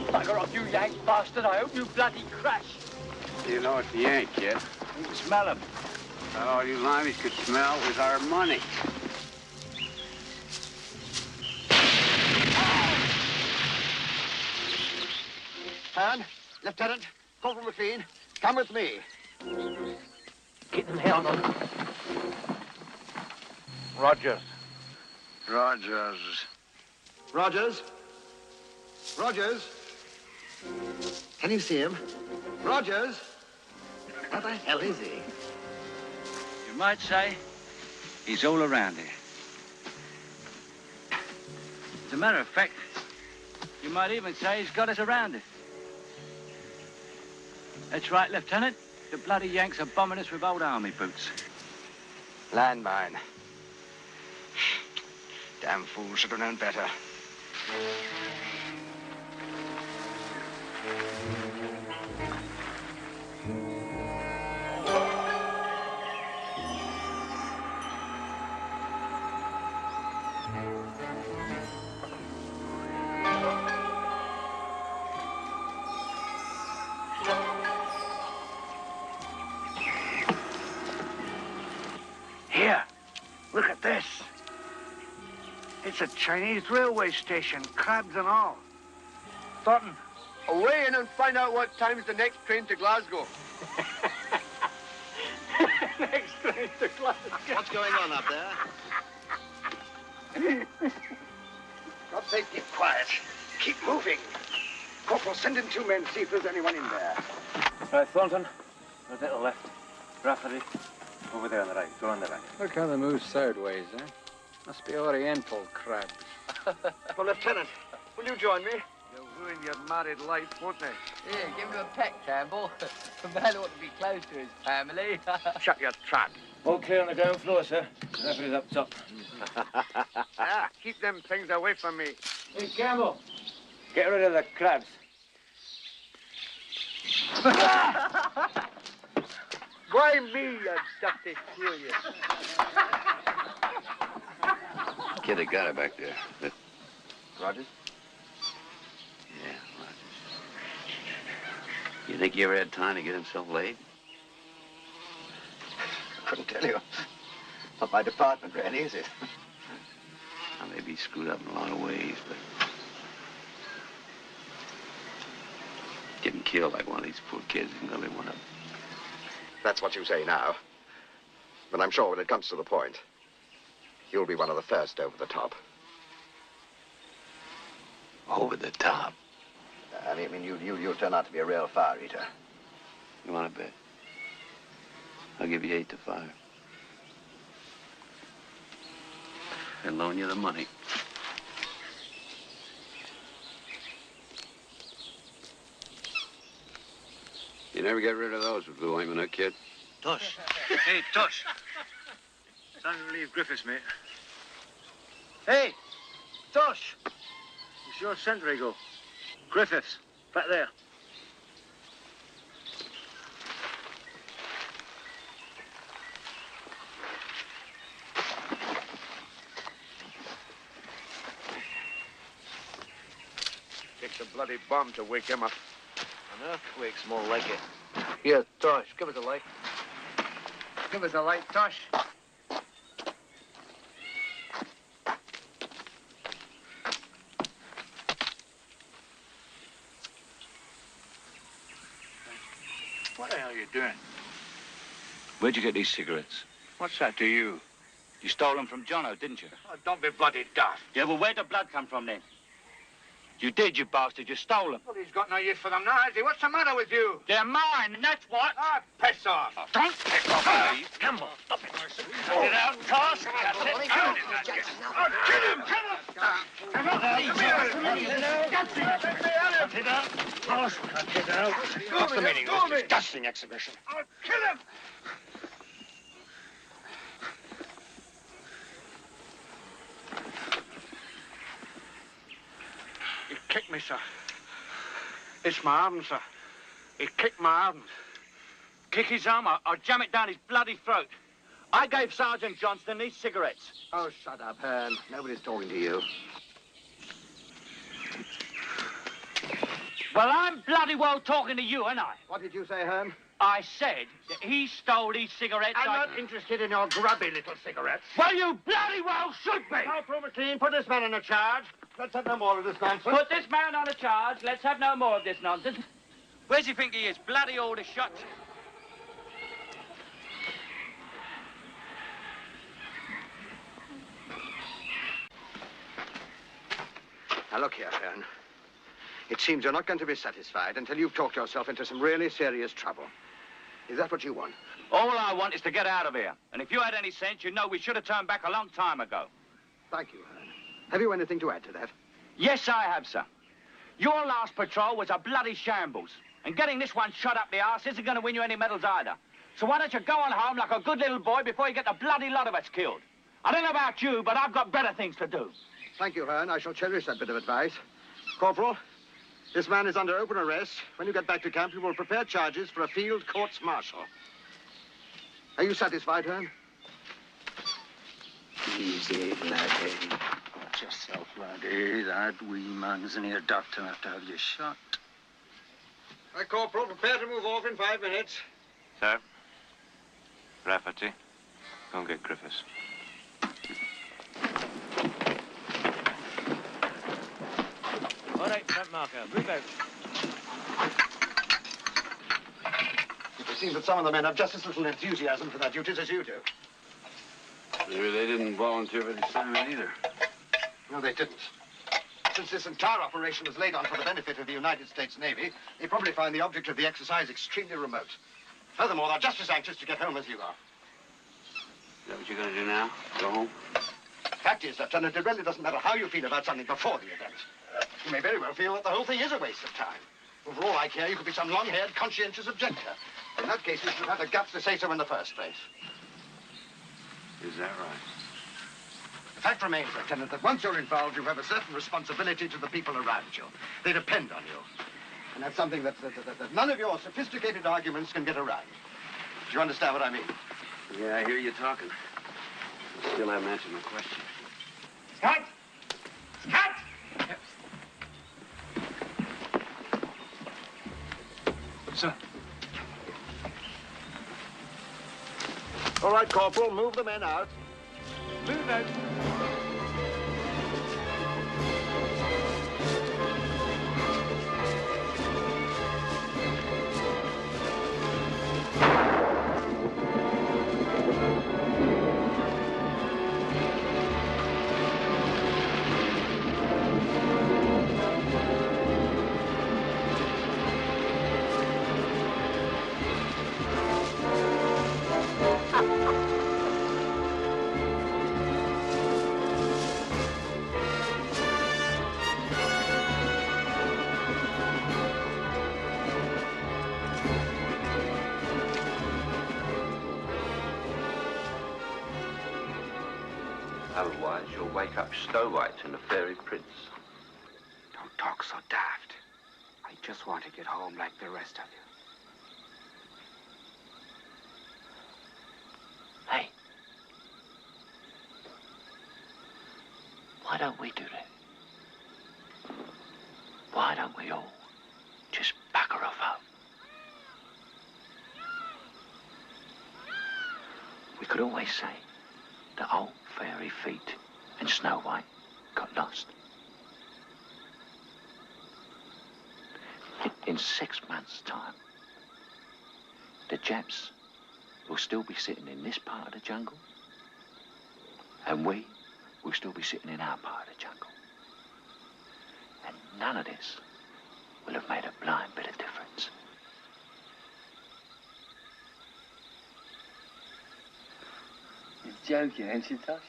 S9: Bugger off, you Yank bastard. I hope you bloody crash.
S3: You know it's the Yank, kid.
S9: You can smell him.
S3: All you limeys could smell was our money.
S13: Han, Lieutenant, Corporal McLean, come with me.
S9: Keep them held on.
S6: Rogers.
S13: Rogers. Rogers? Rogers? Can you see him? Rogers? Where the hell is he?
S8: You might say he's all around here. As a matter of fact, you might even say he's got us around it. That's right, Lieutenant. The bloody Yanks are bombing us with old army boots.
S13: Landmine. Damn fool, should have known better.
S11: Here, look at this. It's a Chinese railway station, crabs and all. Thornton,
S6: Away in and find out what time's the next train to Glasgow.
S9: Next train to Glasgow.
S13: What's going on up there?
S11: God's sake, keep quiet. Keep moving. Corporal, send in 2 men, see if there's anyone in there.
S7: Right, Thornton. A little left. Rafferty. Over there on the right. Go on the right.
S18: Look how they move sideways, eh? Must be Oriental crabs.
S13: Well, Lieutenant, will you join me?
S6: They'll ruin your married life, won't they?
S9: Here, give him a peck, Campbell. A man ought to be close to his family.
S6: Shut your trap.
S7: All clear on the ground floor, sir. Rafferty's up top.
S6: Keep them things away from me.
S7: Hey, Campbell. Get rid of the crabs.
S6: Why me, you dirty fool, you?
S3: Kid, they got it back there.
S13: Rogers?
S3: Yeah, Rogers. You think he ever had time to get himself laid?
S13: Couldn't tell you. Not my department, really, is it?
S3: I may be screwed up in a lot of ways, but getting killed like one of these poor kids isn't gonna be one of them.
S13: That's what you say now. But I'm sure when it comes to the point, you'll be one of the first over the top.
S3: Over the top.
S13: I mean, you'll turn out to be a real fire eater.
S3: You want to bet? I'll give you 8 to 5. And loan you the money. You never get rid of those with blue ointment, huh, kid?
S8: Tosh. Hey, Tosh. Time to relieve Griffiths, mate. Hey, Tosh. It's your sentry go. Griffiths, back there.
S10: Takes a bloody bomb to wake him up.
S8: An earthquake's more like it.
S15: Here, Tosh, give us a light. Give us a light, Tosh.
S8: What the hell are you doing?
S17: Where'd you get these cigarettes?
S8: What's that to you?
S17: You stole them from Jono, didn't you?
S8: Oh, don't be bloody daft.
S17: Yeah, well, where'd the blood come from then? You did, you bastard. You stole them.
S8: Well, he's got no use for them now, has he? What's the matter with you?
S17: They're mine, and that's what.
S8: Ah, piss off.
S17: Oh, don't piss off, please. Campbell, stop it. Cut it out, Tosh. Cut it out.
S8: Oh, kill him! Come on! Cut it out! Tosh, cut it out.
S11: What's the meaning of this disgusting exhibition?
S8: I'll kill him! He kicked me, sir. It's my arm, sir. He kicked my arm.
S17: Kick his arm, I'll jam it down his bloody throat. I gave Sergeant Johnston these cigarettes.
S13: Oh, shut up, Hearn. Nobody's talking to you.
S17: Well, I'm bloody well talking to you, ain't I?
S13: What did you say, Hearn?
S17: I said that he stole these cigarettes.
S8: I'm not interested in your grubby little cigarettes.
S17: Well, you bloody well should be.
S8: Now, Provostein, put this man in a charge. Let's have no more of this nonsense.
S17: Put this man on a charge. Let's have no more of this nonsense. Where's he think he is? Bloody all the shots.
S13: Now, look here, Hearn. It seems you're not going to be satisfied until you've talked yourself into some really serious trouble. Is that what you want?
S17: All I want is to get out of here. And if you had any sense, you'd know we should have turned back a long time ago.
S13: Thank you, Hearn. Have you anything to add to that?
S17: Yes, I have, sir. Your last patrol was a bloody shambles. And getting this one shot up the arse isn't going to win you any medals either. So why don't you go on home like a good little boy before you get the bloody lot of us killed? I don't know about you, but I've got better things to do.
S13: Thank you, Hearn. I shall cherish that bit of advice. Corporal, this man is under open arrest. When you get back to camp, you will prepare charges for a field courts-martial. Are you satisfied, Hearn?
S18: Easy, laddie. Watch yourself, laddie. That wee man's near death to have to have you shot.
S13: Right, Corporal, prepare to move off in 5 minutes.
S17: Sir? Rafferty, go and get Griffiths.
S8: All right, front marker. Move out.
S13: It seems that some of the men have just as little enthusiasm for their duties as you do.
S3: Maybe they didn't volunteer for the assignment either.
S13: No, they didn't. Since this entire operation was laid on for the benefit of the United States Navy, they probably find the object of the exercise extremely remote. Furthermore, they're just as anxious to get home as you are.
S3: Is that what you're going to do now? Go home?
S13: The fact is, Lieutenant, it really doesn't matter how you feel about something before the event. You may very well feel that the whole thing is a waste of time. But for all I care, you could be some long-haired, conscientious objector. In that case, you should have the guts to say so in the first place.
S3: Is that right?
S13: The fact remains, Lieutenant, that once you're involved, you have a certain responsibility to the people around you. They depend on you. And that's something that none of your sophisticated arguments can get around. Do you understand what I mean?
S3: Yeah, I hear you talking. I still haven't answered my question.
S8: Scott! Scott!
S15: Sir.
S13: All right, Corporal, move the men out.
S8: Move out.
S3: Otherwise, you'll wake up Stowites and the Fairy Prince.
S11: Don't talk so daft. I just want to get home like the rest of you.
S17: Hey. Why don't we do that? Why don't we all just bugger off home? We could always say that old Fairy Feet and Snow White got lost. In 6 months' time, the Japs will still be sitting in this part of the jungle, and we will still be sitting in our part of the jungle. And none of this will have made a blind bit of difference.
S9: You're joking, ain't you, Tosh?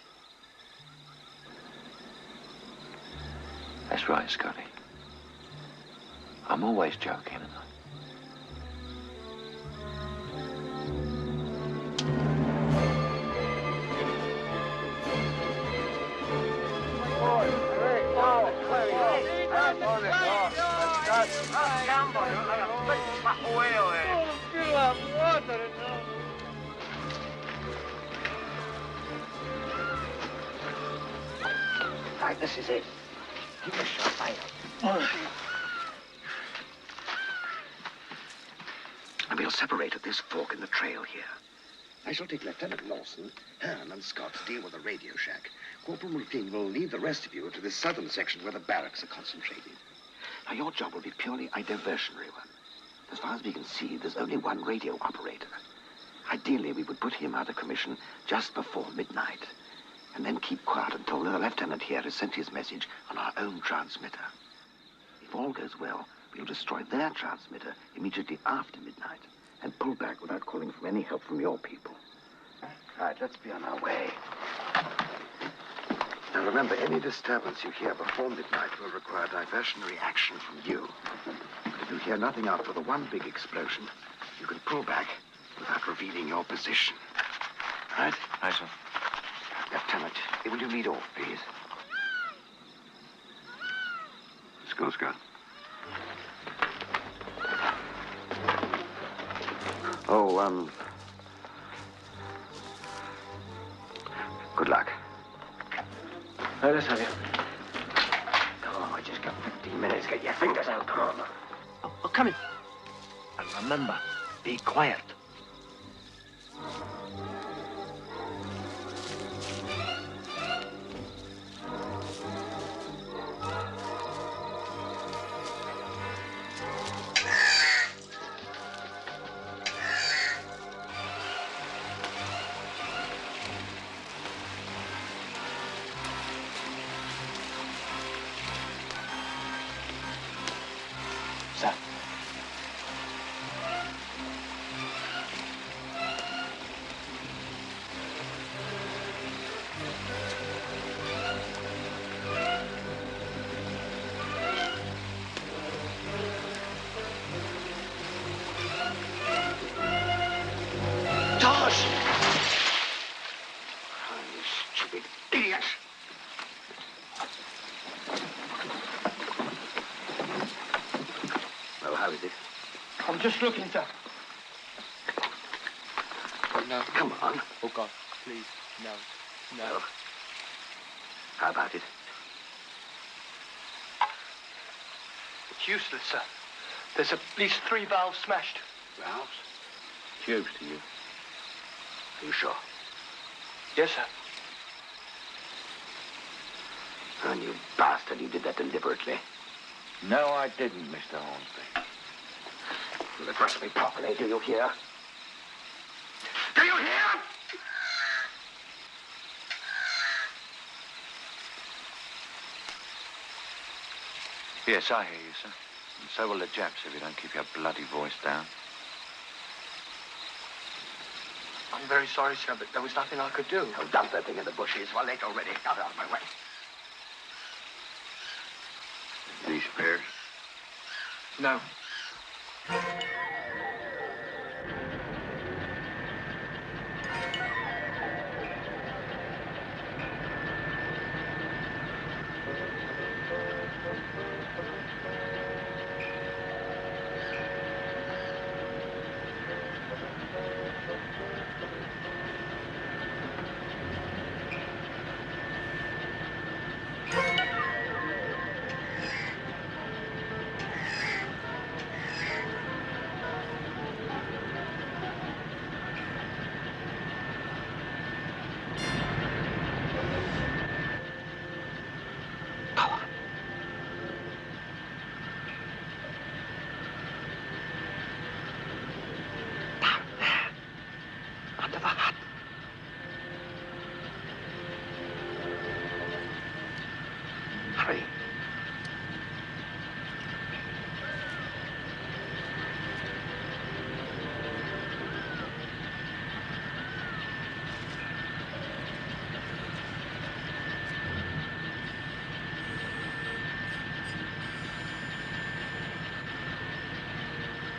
S17: That's right, Scotty. I'm always joking, and
S11: Right, this is it. Keep a sharp eye out. And we'll separate at this fork in the trail here. I shall take Lieutenant Lawson, Hearn, and Scott to deal with the radio shack. Corporal Mulfeen will lead the rest of you to this southern section where the barracks are concentrated. Now, your job will be purely a diversionary one. As far as we can see, there's only one radio operator. Ideally, we would put him out of commission just before midnight, and then keep quiet until the lieutenant here has sent his message on our own transmitter. If all goes well, we'll destroy their transmitter immediately after midnight and pull back without calling for any help from your people. Right, let's be on our way. Now remember, any disturbance you hear before midnight will require diversionary action from you. But if you hear nothing after the one big explosion, you can pull back without revealing your position. Right?
S3: Aye, sir.
S11: Lieutenant, will you lead off, please?
S3: Let's go, Scott.
S11: Oh, good luck.
S1: Let us have you.
S11: Come on, I just got 15 minutes. Get your fingers out, come on.
S1: Oh, come in. And remember, be quiet. Sir.
S11: Tosh! Oh, you stupid idiot! Well, how is it?
S15: I'm just looking, sir.
S11: No. Come on.
S15: Oh, God, please, no.
S11: Well, how about it?
S15: It's useless, sir. There's at least 3 valves smashed.
S11: Valves?
S3: Tubes to you.
S11: Are you sure?
S15: Yes, sir.
S11: And you bastard, you did that deliberately.
S3: No, I didn't, Mr. Hornsby.
S11: You'll address me properly, do you hear? Do you hear?
S3: Yes, I hear you, sir. And so will the Japs if you don't keep your bloody voice down.
S15: I'm very sorry, sir, but there was nothing I could do.
S11: Oh, dump that thing in the bushes. Well, late already. Out of my way.
S3: Any spares?
S15: No.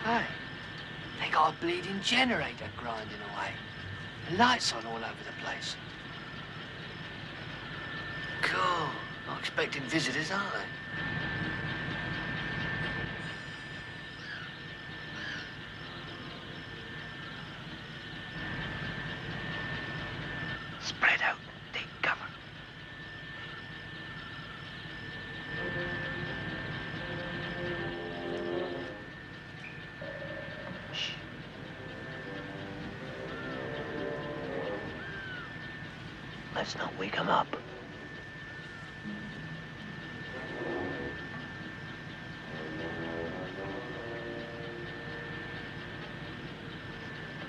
S19: Hey, they got a bleeding generator grinding away. And lights on all over the place. Cool. Not expecting visitors, are they? Spread out. Take cover. Shh. Let's not wake them up.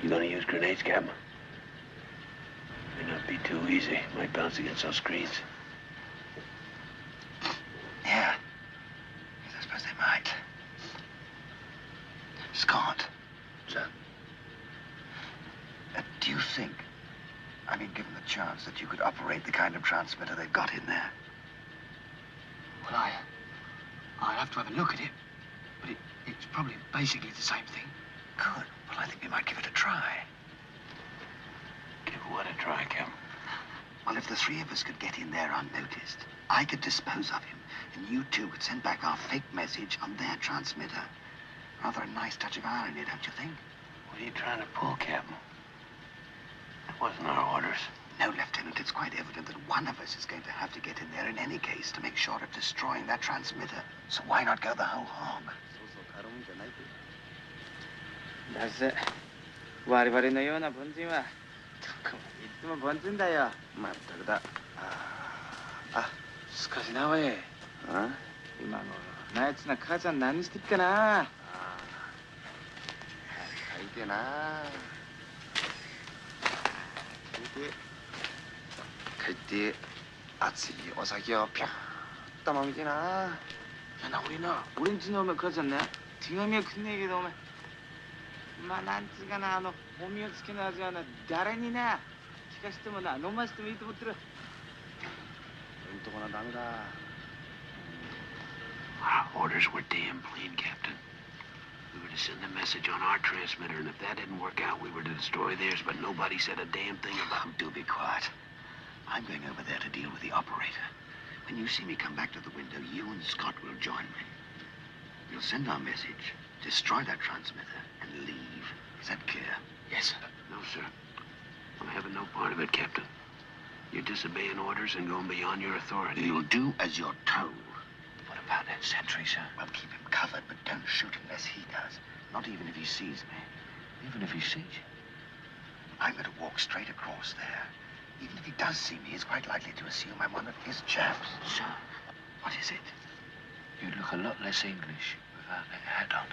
S20: You gonna use grenades, Captain? May not be too easy. Might bounce against those screens.
S11: Yeah. Yes, I suppose they might. Scott.
S20: Sir?
S11: Do you think, I mean, given the chance, that you could operate the kind of transmitter they've got in there?
S19: Well, I'll have to have a look at it. But it's probably basically the same thing.
S11: Good. Well, I think we might give it a try.
S20: Give what a try, Captain?
S11: Well, if the three of us could get in there unnoticed, I could dispose of him, and you two could send back our fake message on their transmitter. Rather a nice touch of irony, don't you think?
S20: What are you trying to pull, Captain? That wasn't our orders.
S11: No, Lieutenant, it's quite evident that one of us is going to have to get in there in any case to make sure of destroying that transmitter. So why not go the whole hog?
S9: だぜ我々のような凡人はどこまで行っても凡人だよ。まったくだ。しかしなおい、今頃なやつな母ちゃん何してっかな。
S11: 書いてな。書いて熱いお酒をピャーッと飲みてな。
S9: いやな、俺な、俺んちのお前母ちゃんね、手紙はくんねえけどお前、まあなんつうかな、おみをつけの味はな、誰にな聞かしてもな、飲ましてもいいと思ってる。俺んとこなダメだ。
S20: Our orders were damn plain, Captain. We were to send the message on our transmitter, and if that didn't work out, we were to destroy theirs, but nobody said a damn thing about it.
S11: Do be quiet. I'm going over there to deal with the operator. When you see me come back to the window, you and Scott will join me. We'll send our message, destroy that transmitter, and leave. Is that clear?
S20: Yes, sir. No, sir. I'm having no part of it, Captain. You're disobeying orders and going beyond your authority.
S11: You'll do as you're told.
S20: What about that sentry, sir?
S11: Well, keep him covered, but don't shoot unless he does. Not even if he sees me.
S20: Even if he sees you?
S11: I'm going to walk straight across there. Even if he does see me, he's quite likely to assume I'm one of his chaps.
S20: Sir?
S11: What is it?
S20: You look a lot less English without that hat on.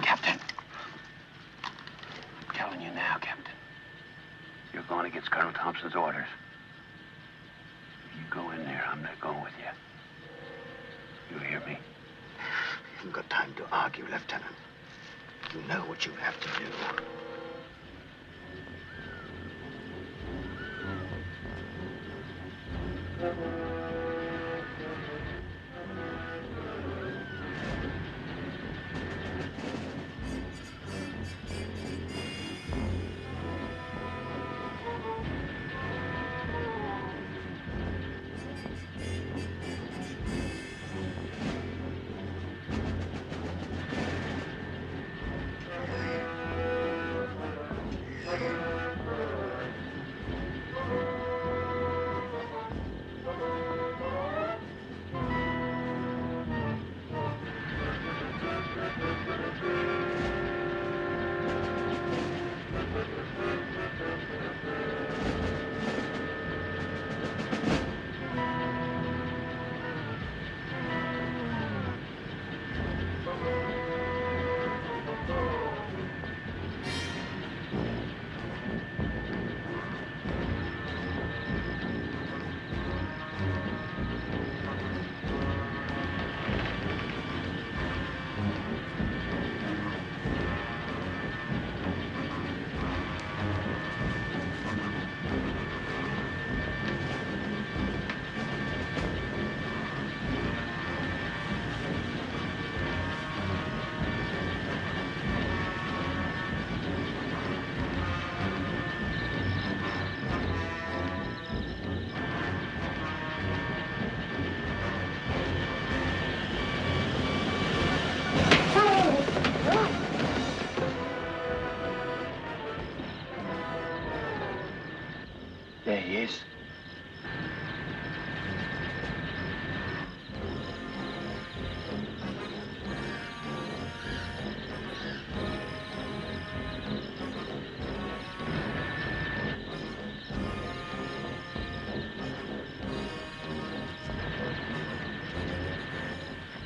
S20: Captain. I'm telling you now, Captain. You're going against Colonel Thompson's orders. If you go in there, I'm not going with you. You hear me?
S11: You haven't got time to argue, Lieutenant. You know what you have to do.
S20: There he is.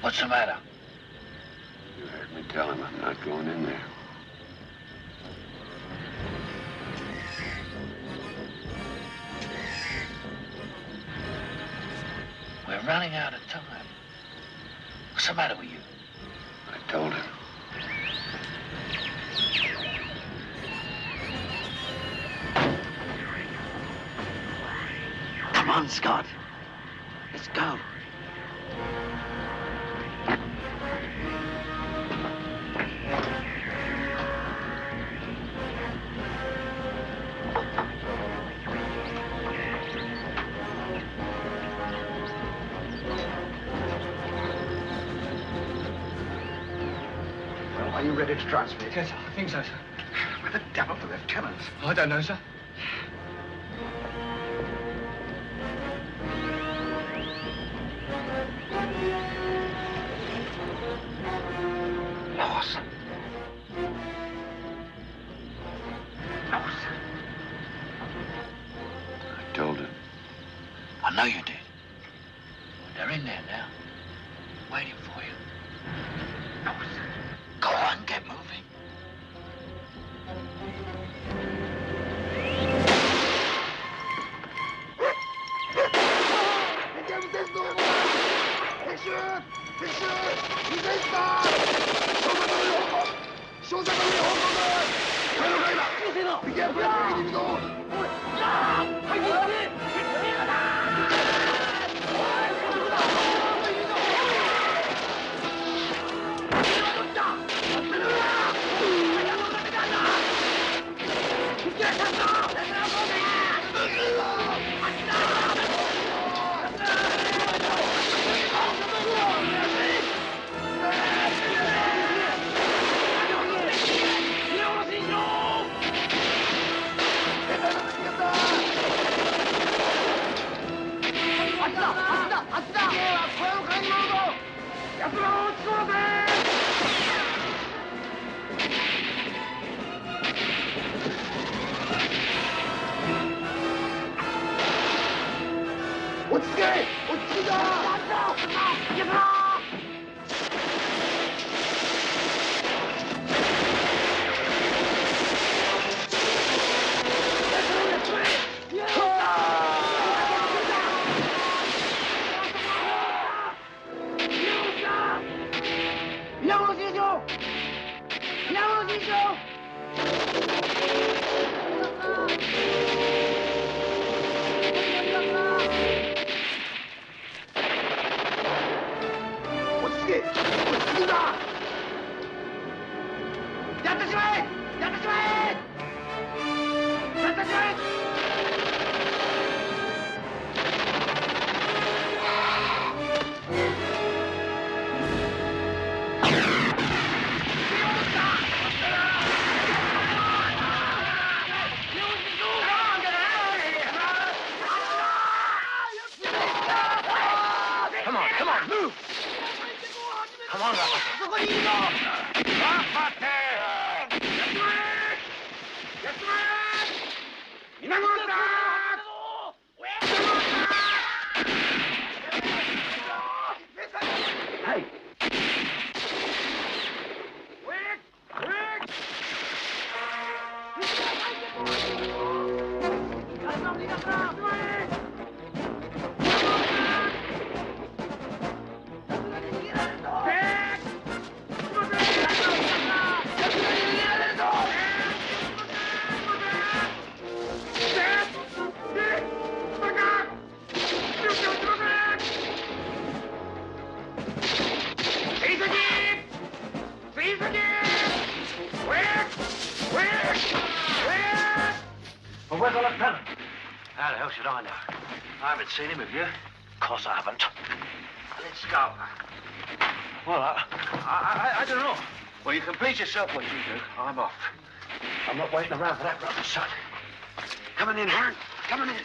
S20: What's the matter? You heard me tell him I'm not going in there. We're running out of time. What's the matter with you? I told him.
S11: Come on, Scott. Let's go.
S13: Are you ready to transmit?
S19: Yes, sir. I think so, sir.
S13: Where the devil the lieutenant?
S19: I don't know, sir.
S11: Lawson. Lawson.
S20: I told him.
S11: I know you did.
S20: They're in there now, waiting for you.
S11: Lawson. Go on, get moving.
S20: Well, where's the lieutenant? How the hell should I know? I haven't seen him, have you? Of course I haven't. Let's go. Well, I don't know. Well, you can please yourself what you do. I'm off. I'm not waiting around for that rubbish, son. Coming in, Hearn?
S11: Coming in.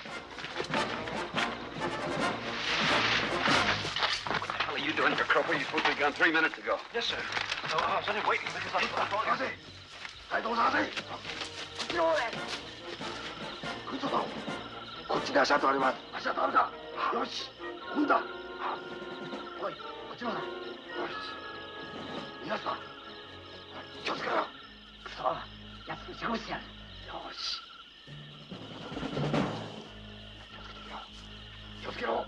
S20: What the hell are you doing here, Cropper? You supposed to be gone 3 minutes ago.
S11: Yes, sir. I was only waiting because I thought...はい、どうぞ、はい。こっちの方へ。来るぞ。こっちに足跡あります。足跡あるか。よし。今だ。おい、こっちの方だ。よし。逃がすな。気をつけろよ。くそ。安くしゃごしてやる。よし。気をつけろ。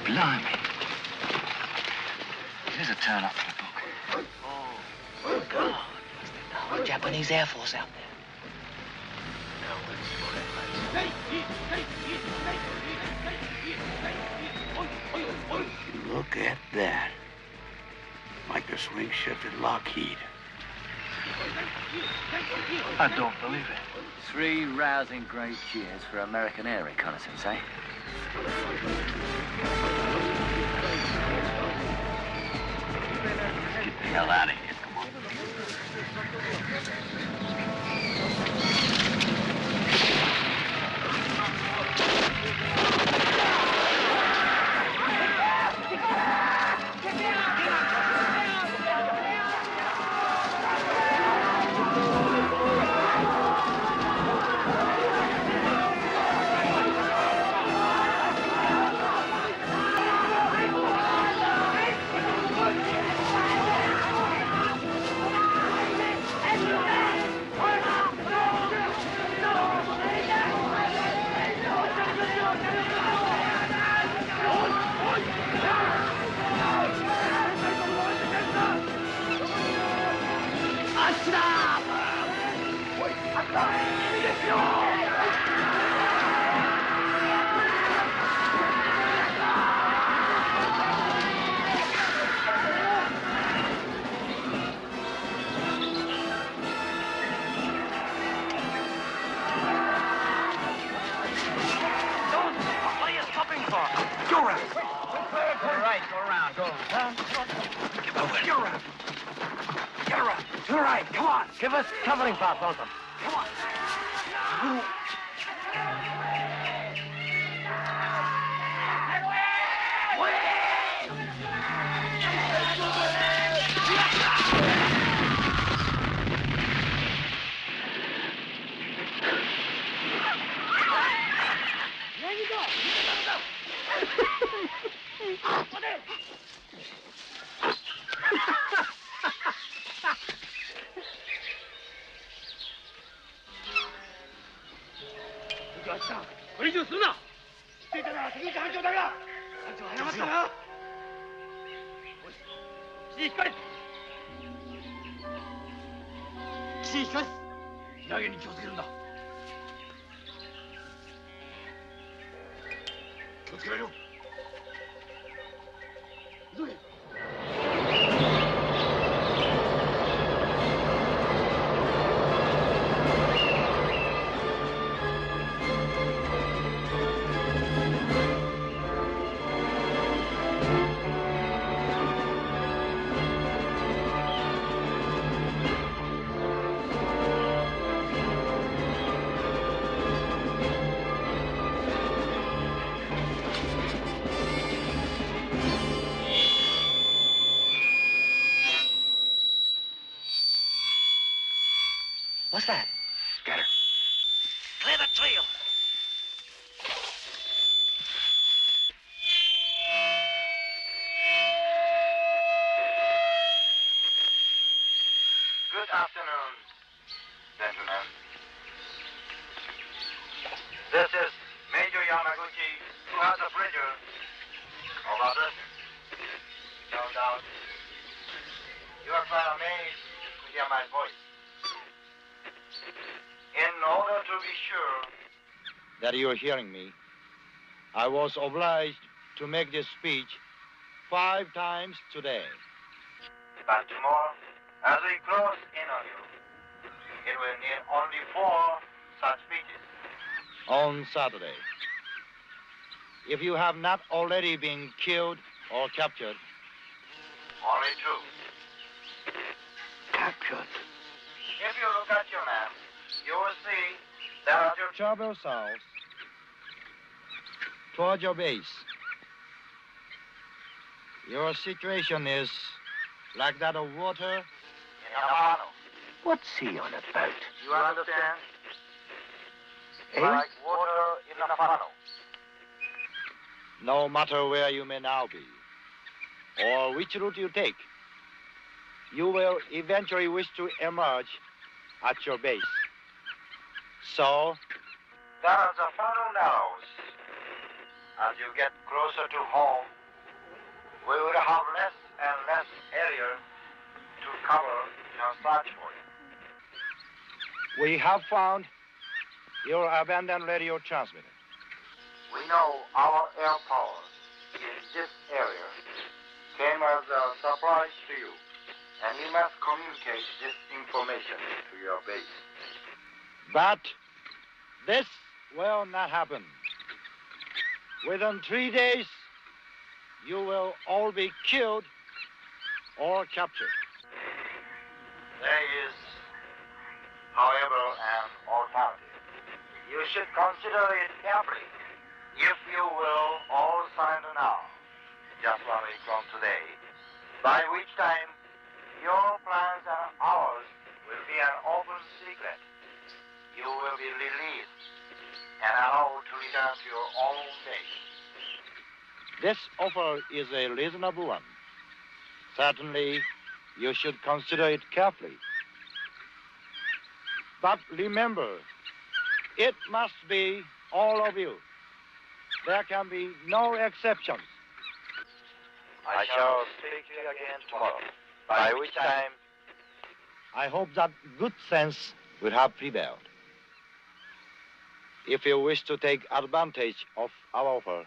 S19: Blimey. There's a turn up for the book. Oh, God. The whole Japanese Air Force out there.
S11: Look at that. Like the swing shift at Lockheed.
S19: I don't believe it. 3 rousing great cheers for American air reconnaissance, eh? Get the hell out of here, come on.
S20: Give us covering fire, Bolton.
S11: Come on.
S19: What's that?
S11: Scatter.
S19: Clear the trail.
S11: Good afternoon, gentlemen.
S14: This is Major Yamaguchi to the bridger. Over this. No doubt. You are quite amazed to hear my voice. In order to be sure
S11: that you are hearing me, I was obliged to make this speech 5 times today.
S14: but tomorrow, as we close in on you, it will need only 4 such speeches.
S11: On Saturday. If you have not already been killed or captured.
S14: Only 2.
S11: Captured?
S14: If you look at your map, you will see there are
S11: Travel south toward your base. Your situation is like that of water
S14: in a funnel.
S11: What's he on about?
S14: You understand? Like water in a funnel.
S11: No matter where you may now be, or which route you take, you will eventually wish to emerge at your base. So,
S14: As the funnel narrows, as you get closer to home, we will have less and less area to cover in our search for you.
S11: we have found your abandoned radio transmitter.
S14: We know our air power in this area came as a surprise to you, and we must communicate this information to your base.
S11: But this will not happen. Within 3 days, you will all be killed or captured.
S14: There is, however, an alternative. You should consider it carefully. If you will all surrender now, just 1 week from today, by which time your plans and ours will be an open secret. You will be released and allowed to return to your own base.
S11: This offer is a reasonable one. Certainly, you should consider it carefully. But remember, it must be all of you. There can be no exceptions.
S14: I shall speak to you again tomorrow, by which time
S11: I hope that good sense will have prevailed. If you wish to take advantage of our offer,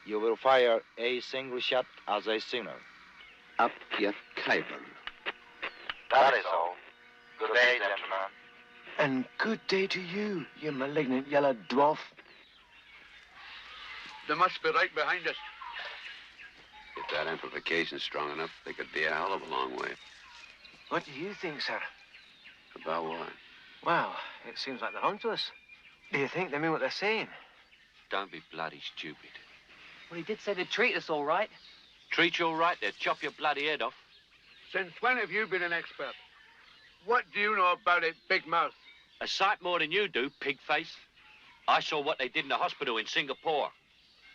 S11: you will fire a single shot as a signal.
S13: Up your cable.
S14: that is all. Good day, gentlemen.
S19: And good day to you, you malignant yellow dwarf.
S3: They must be right behind us. If that amplification's strong enough, they could be a hell of a long way.
S19: What do you think, sir?
S3: About what?
S19: Well, it seems like they're onto us. Do you think they mean what they're saying?
S20: Don't be bloody stupid.
S21: Well, he did say they'd treat us all right.
S20: Treat you all right, they'd chop your bloody head off.
S8: Since when have you been an expert? What do you know about it, Big Mouth?
S20: A sight more than you do, pig face. I saw what they did in the hospital in Singapore.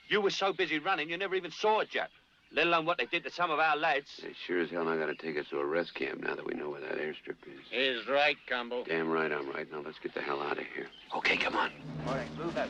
S20: You were so busy running, you never even saw it, Jack. Let alone what they did to some of our lads.
S3: They sure as hell not gonna take us to a rest camp now that we know where that airstrip is.
S12: He's right, Campbell.
S3: Damn right I'm right. Now let's get the hell out of here.
S20: Okay, come on.
S21: All right, move out.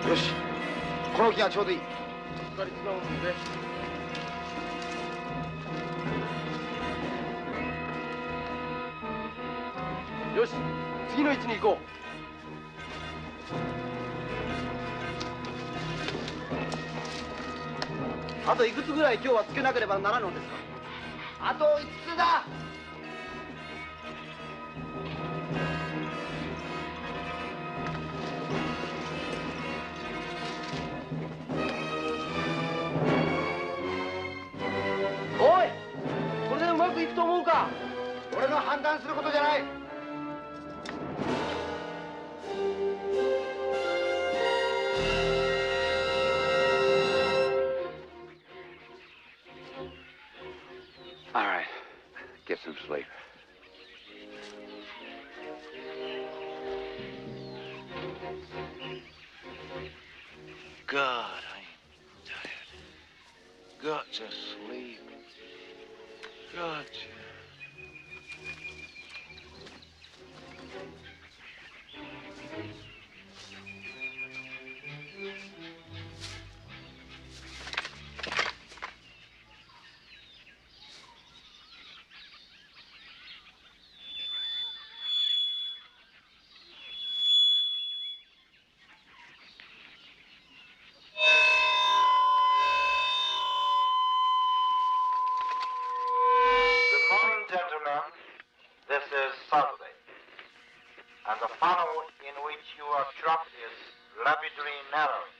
S13: よし、この木がちょうどいい。
S15: 二人つながるんで。よし、次の位置に行こ
S9: う。あといくつぐらい今日はつけなければならぬのですか。あと5つだ。おい、これでうまくいくと思うか。俺の判断することじゃない。
S18: God, I'm tired. Got to sleep. Got to.
S14: Good morning, gentlemen. This is Saturday. And the funnel in which you are trapped is rapidly narrowing.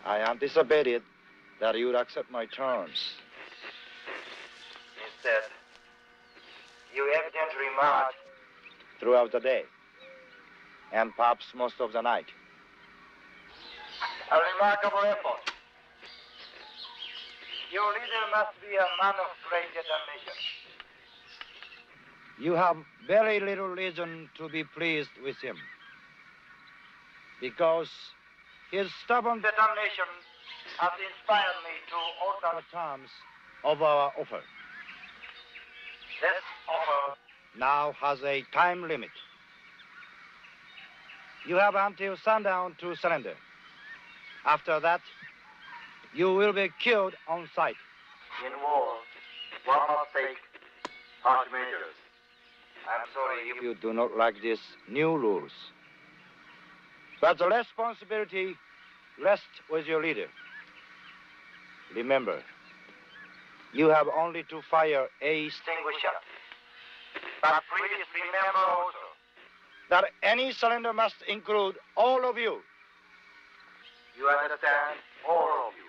S11: I anticipated that you would accept my terms.
S14: Instead, you evidently march.
S11: Throughout the day, and perhaps most of the night.
S14: A remarkable effort. Your leader must be a man of great determination.
S11: You have very little reason to be pleased with him, because his stubborn
S14: Determination has inspired me to alter
S11: the terms of our offer
S14: this offer.
S11: now has a time limit. You have until sundown to surrender. After that, you will be killed on sight.
S14: In war, one must take harsh measures. I'm sorry if
S11: You do not like these new rules. But the responsibility rests with your leader. Remember, you have only to fire a
S14: extinguisher. But please remember also
S11: that any surrender must include all of you.
S14: you understand, all of you.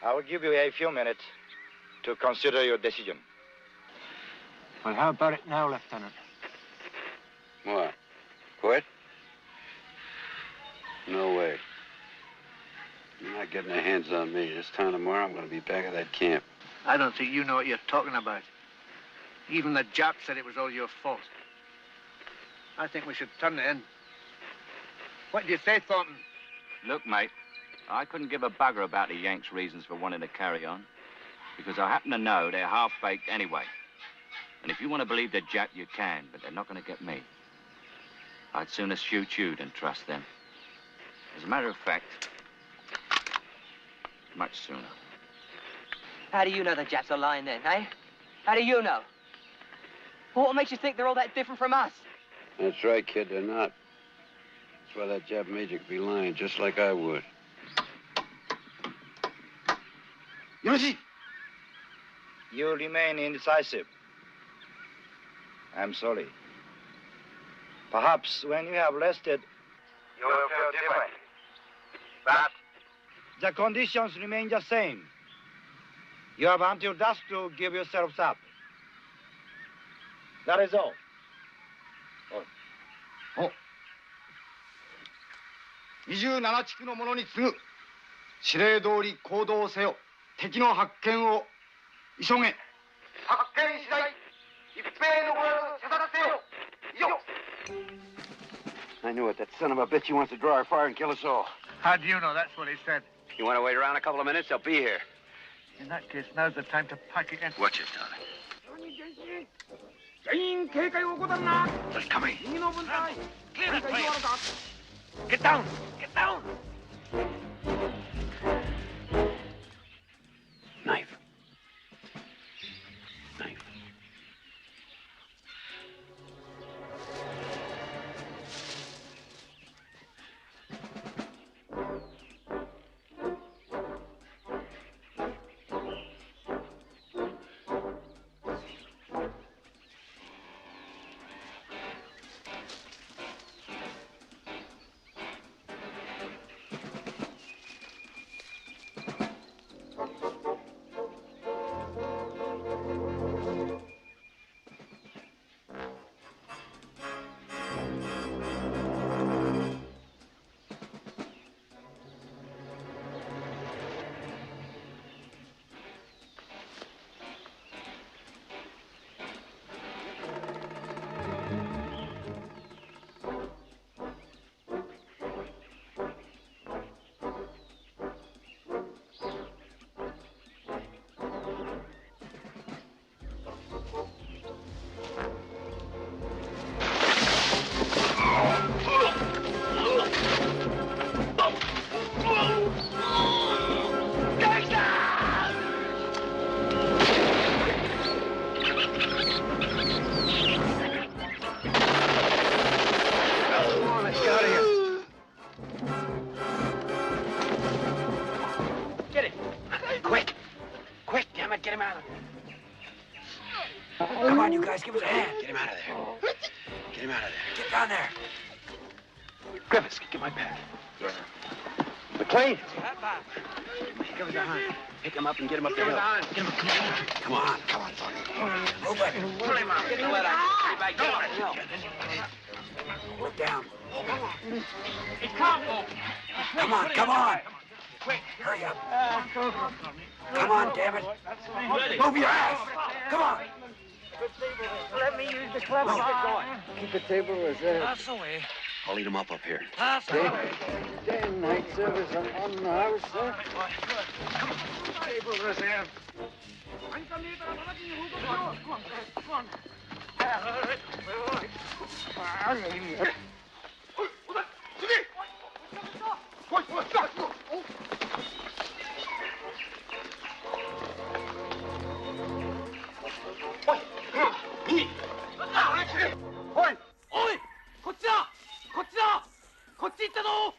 S11: I will give you a few minutes to consider your decision.
S8: Well, how about it now, Lieutenant?
S3: What? Quit? No way. You're not getting their hands on me. This time tomorrow, I'm going to be back at that camp.
S20: I don't think you know what you're talking about. Even the Jap said it was all your fault. I think we should turn it in. What do you say, Thornton?
S17: Look, mate, I couldn't give a bugger about the Yanks' reasons for wanting to carry on, because I happen to know they're half-baked anyway. And if you want to believe the Jap, you can, but they're not going to get me. I'd sooner shoot you than trust them. As a matter of fact, much sooner.
S21: How do you know the Japs are lying then, eh? How do you know? What makes you think they're all that different from us?
S3: That's right, kid, they're not. That's why that Jap major could be lying, just like I would.
S11: Yoshi! You remain indecisive. I'm sorry. Perhaps when you have rested,
S14: You will feel differently. But
S11: the conditions remain the same. You have until dusk to give yourselves up. That is all.
S16: 27地区の者に次ぐ指令通り行動せよ。敵の発見を急げ。
S14: 発見次第、一平のごらず射殺せよ。以上。
S3: I knew it. That son of a bitch, he wants to draw our fire and kill us all.
S20: How do you know that's what he said?
S3: You want to wait around a couple of minutes? They'll be here.
S20: In that case, now's the time to pack it in.
S3: Watch it, darling.
S16: 全員警戒を怠るな。
S3: What's coming?
S16: 右の分隊。
S2: Clear that
S16: 何か異常あるか。
S2: Get down! Get down!
S3: Knife. Knife.
S11: on, you guys, give us a hand.
S3: Get him out of there. Get him out of there.
S11: Get down there.
S3: Griffiths, get my pack. McLean!
S11: Give us a hand.
S3: Pick him up and get him up the hill.
S11: Give us a hand.
S3: Come on, come on, Tony.
S11: Move it.
S3: Pull him out.
S11: Get him out. Get him out. Look down.
S2: He can't move.
S11: Come on, come on.
S2: Quick.
S11: Hurry up. Come on, damn it. Move your ass. Come on.
S2: Let me use the club.
S4: Keep the table reserved.
S2: That's the way.
S3: I'll eat him up here.
S2: That's the way.
S4: Day and night service on the house, sir.
S2: Table reserved.
S15: Oi! Oi! こっちだ！こっちだ！こっち行ったぞ！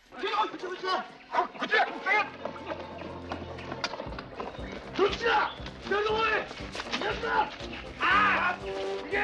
S15: どっちだ！出るぞおい！やった！ああ！いけ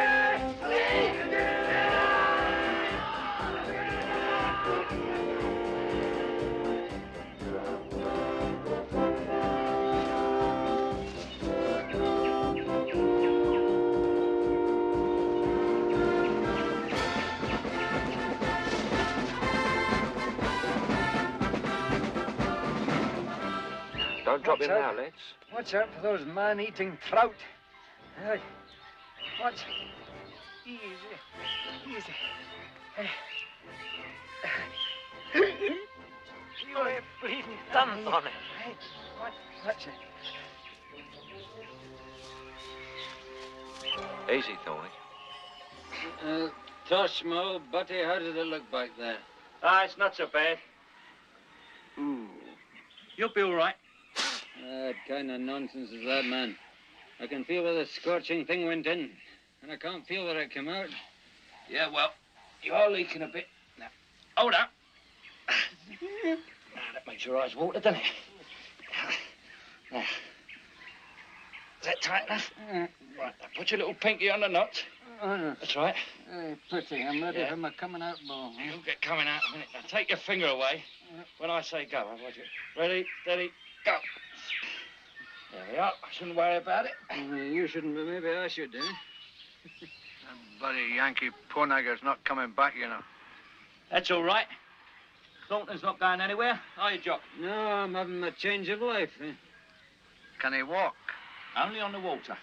S15: ！Don't
S12: drop in now, lads.
S4: Watch out for those man-eating trout. Watch. Easy. Easy.
S2: You're bleeding thumbs on it.
S4: Hey, watch it.
S12: Easy, Thorny.
S7: Tosh, Mo, Butty, how does it look back there?
S8: Ah, it's not so bad.
S7: Ooh.
S8: You'll be all right.
S7: What kind of nonsense is that, man? I can feel where the scorching thing went in, and I can't feel where it came out.
S17: Yeah, well, you're leaking a bit. Now, hold up. That makes your eyes water, doesn't it? Now, is that tight enough? Right, now put your little pinky on the knot. That's right.
S7: Pretty, I'm ready for my coming out ball.
S17: You'll get coming out in a minute. Now take your finger away when I say go. Watch it. Ready, steady, go. There we are. I shouldn't worry about it.
S7: You shouldn't, but maybe I should, eh?
S8: That bloody Yankee Ponagger's not coming back, you know.
S17: That's all right. Thornton's not going anywhere, are you, Jock?
S7: No, I'm having a change of life. Eh?
S8: Can he walk?
S17: Only on the water.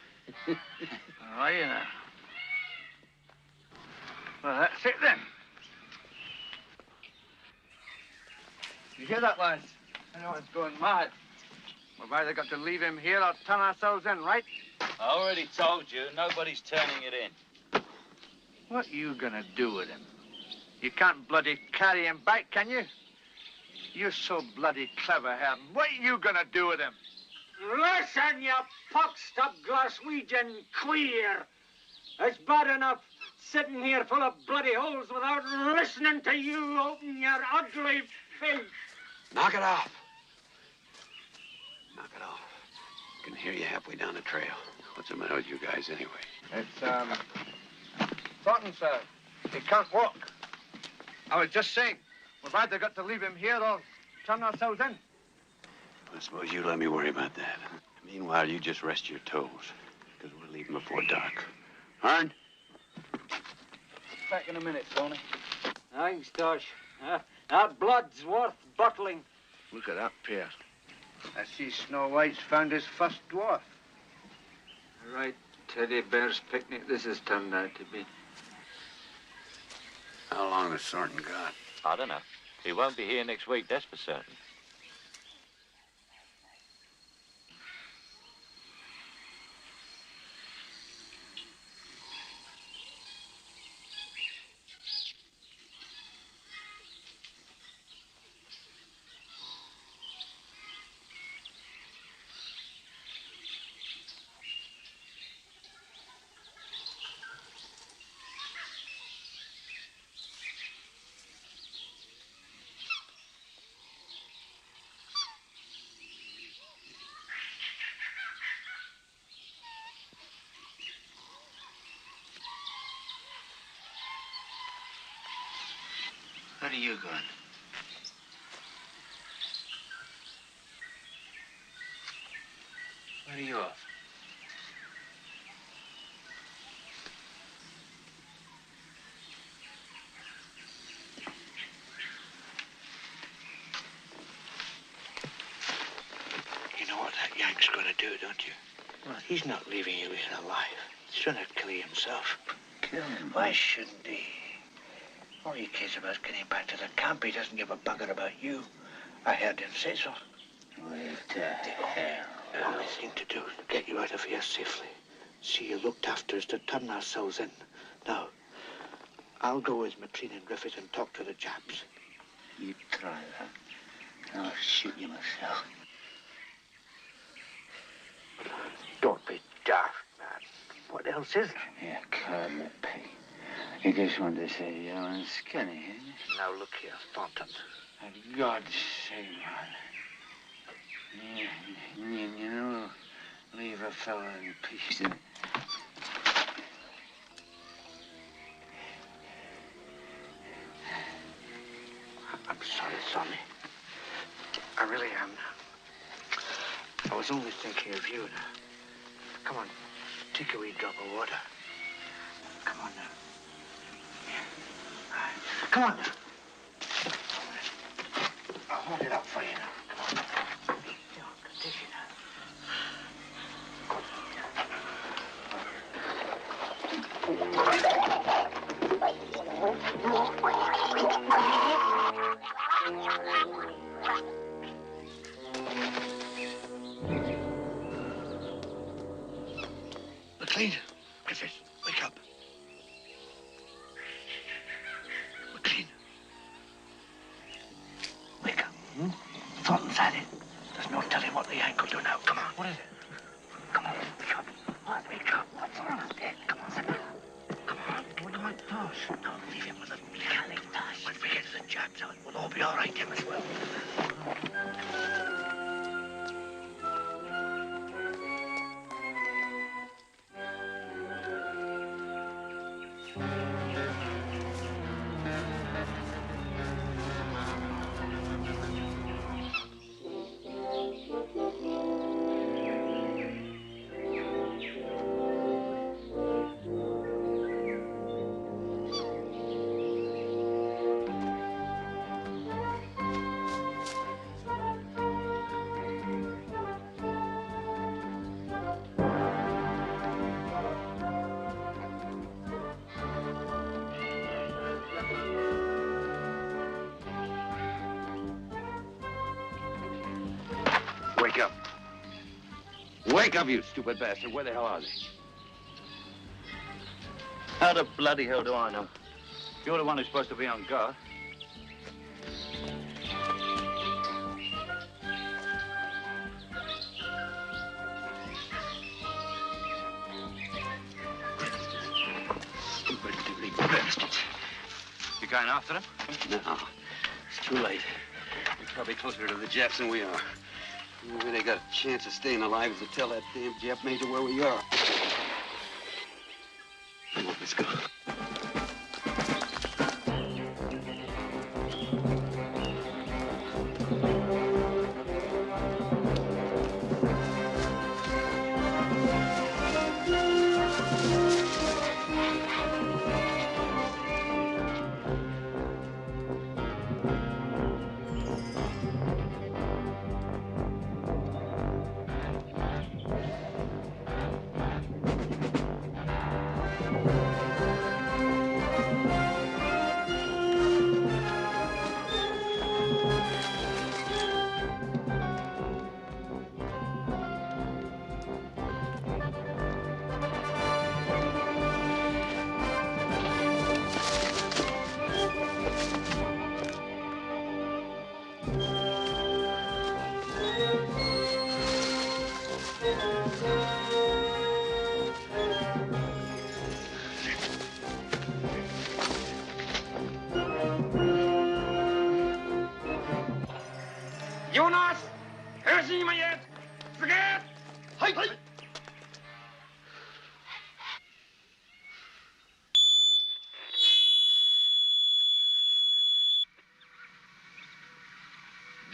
S8: Are you now? Well, that's it then. You hear that, lads? I know it's going mad. We've either got to leave him here or turn ourselves in, right?
S17: I already told you, nobody's turning it in.
S8: What are you gonna do with him? You can't bloody carry him back, can you? You're so bloody clever, Herb. What are you gonna do with him?
S15: Listen, you pox-up Glaswegian queer. It's bad enough sitting here full of bloody holes without listening to you open your ugly face.
S3: Knock it off. Knock it off. I can hear you halfway down the trail. What's the matter with you guys anyway?
S8: It's, Thornton, sir. He can't walk. I was just saying, we've either got to leave him here or turn ourselves in.
S3: I suppose you let me worry about that. Meanwhile, you just rest your toes, because we're leaving before dark. Hearn?
S17: Back in a minute, Tony.
S15: Thanks, Tosh. That blood's worth bottling.
S8: Look at that pair. I see Snow White's found his first dwarf.
S7: Right, teddy bear's picnic this has turned out to be.
S3: How long has Thornton got?
S12: I don't know. He won't be here next week, that's for certain.
S18: Where are you going? Where are you off?
S20: You know what that Yank's going to do, don't you? Well, he's not leaving you here alive. He's trying to kill you himself.
S18: Kill him?
S20: Why shouldn't he? All he cares about is getting back to the camp. He doesn't give a bugger about you. I heard him say so.
S18: Where to hell?
S20: The only thing to do is to get you out of here safely. See you looked after is to turn ourselves in. Now, I'll go with McLean and Griffith and talk to the Japs.
S18: You try that. I'll shoot you myself.
S20: Don't be daft, man. What else is there?
S18: Yeah, call me pig. You just want to say young and skinny, ain't you?
S20: Now look here, Thornton.
S18: For God's sake, man. You know, leave a fella in peace.
S20: I'm sorry, Sonny. I really am. I was only thinking of you. Come on, take a wee drop of water. Come on now. Come on now. I'll hold it up for you now. Come on. Here, take it now. McLean, Griffith, wake up. McLean. Wake up. Thornton's at it. There's no telling what the Yank will do now. Come on. What is it? Come on, wake up. Wake up. What's wrong? Come on, sit down. Come on. What do you want, Tosh? No, leave him with a mechanic, Tosh. When we get to the Japs out, we'll all be all right, him as well.
S3: Wake up. Wake up, you stupid bastard. Where the hell are they?
S17: How the bloody hell do I know? You're the one who's supposed to be on guard.
S20: Stupid, dirty bastards.
S17: You going after them?
S3: No. It's too late. They're probably closer to the Japs than we are. The only way they got a chance of staying alive is to tell that damn Jap major where we are. Come on, let's go.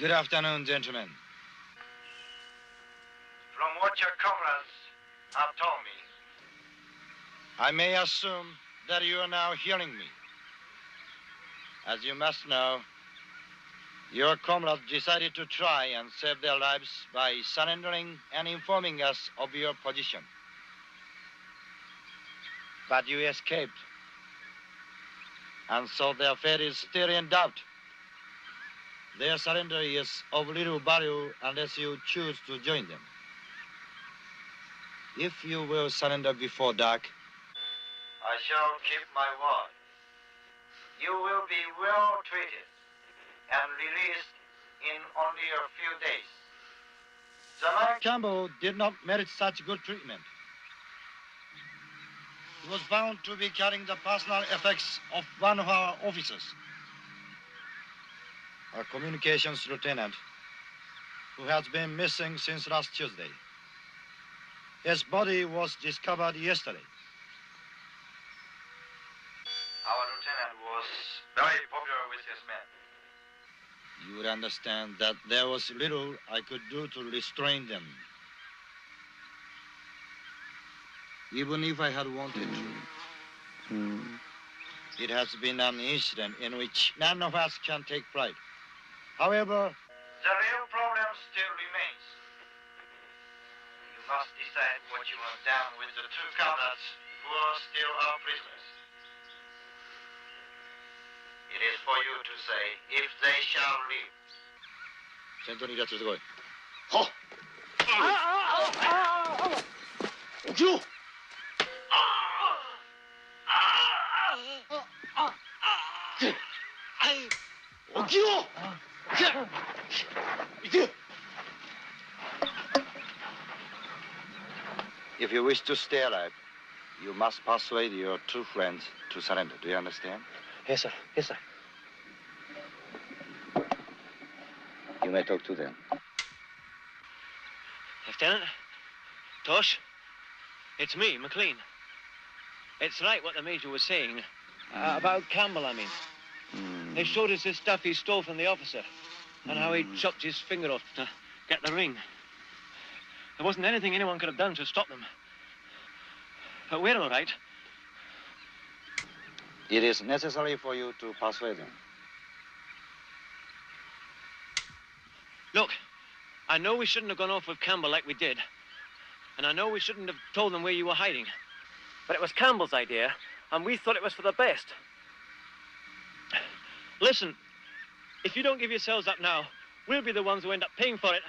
S16: Good afternoon, gentlemen.
S14: From what your comrades have told me,
S16: I may assume that you are now hearing me. As you must know, your comrades decided to try and save their lives by surrendering and informing us of your position. But you escaped. And so their fate is still in doubt. Their surrender is of little value unless you choose to join them. If you will surrender before dark,
S14: I shall keep my word. You will be well treated and released in only a few days. The man
S16: Campbell did not merit such good treatment. He was found to be carrying the personal effects of one of our officers, a communications lieutenant who has been missing since last Tuesday. His body was discovered yesterday.
S14: Our lieutenant was very popular with his men.
S16: You would understand that there was little I could do to restrain them. Even if I had wanted to. It has been an incident in which none of us can take pride. However,
S14: the real problem still remains. You must decide what you want done with the two comrades who are still our prisoners. It is for you to say if they shall live.
S16: 戦闘に離脱してこい。
S15: はっ。起きろ。起きろ。行け。
S16: If you wish to stay alive, you must persuade your two friends to surrender. Do you understand?
S20: Yes, sir. Yes, sir.
S16: You may talk to them.
S5: Lieutenant? Tosh? It's me, McLean. It's right what the Major was saying. About Campbell, I mean. They showed us this stuff he stole from the officer and how he chopped his finger off to get the ring. There wasn't anything anyone could have done to stop them. But we're all right.
S16: It is necessary for you to persuade them.
S5: Look, I know we shouldn't have gone off with Campbell like we did. And I know we shouldn't have told them where you were hiding. But it was Campbell's idea, and we thought it was for the best. Listen, if you don't give yourselves up now, we'll be the ones who end up paying for it.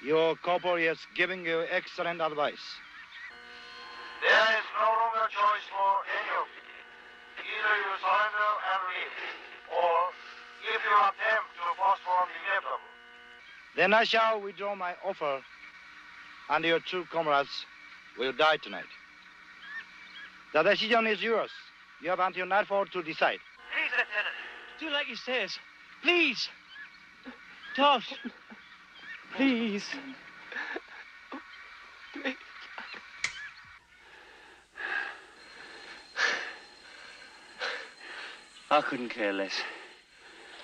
S16: Your corporal is giving you excellent advice.
S14: There is no longer choice for any of you. Either you surrender and leave, or if you attempt to postpone the inevitable.
S16: Then I shall withdraw my offer, and your two comrades will die tonight. The decision is yours. You have until nightfall to decide.
S5: Please, Lieutenant, do like he says. Please. Tosh. Please.
S20: I couldn't care less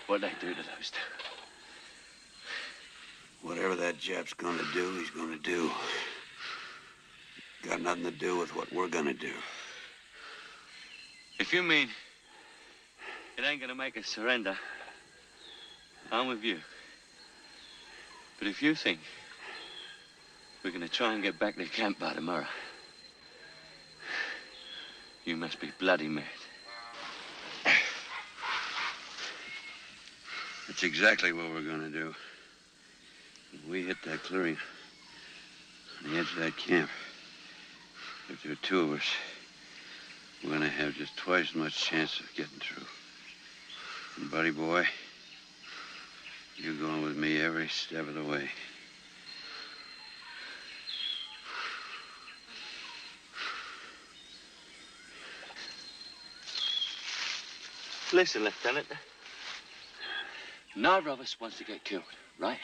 S20: what they do to those two.
S3: Whatever that Jap's gonna do, he's gonna do. Got nothing to do with what we're gonna do.
S20: If you mean it ain't gonna make us surrender, I'm with you. But if you think we're gonna try and get back to camp by tomorrow, you must be bloody mad.
S3: That's exactly what we're gonna do. If we hit that clearing on the edge of that camp, if there are two of us, we're gonna have just twice as much chance of getting through. And buddy boy, you're going with me every step of the way.
S20: Listen, Lieutenant. Neither of us wants to get killed, right?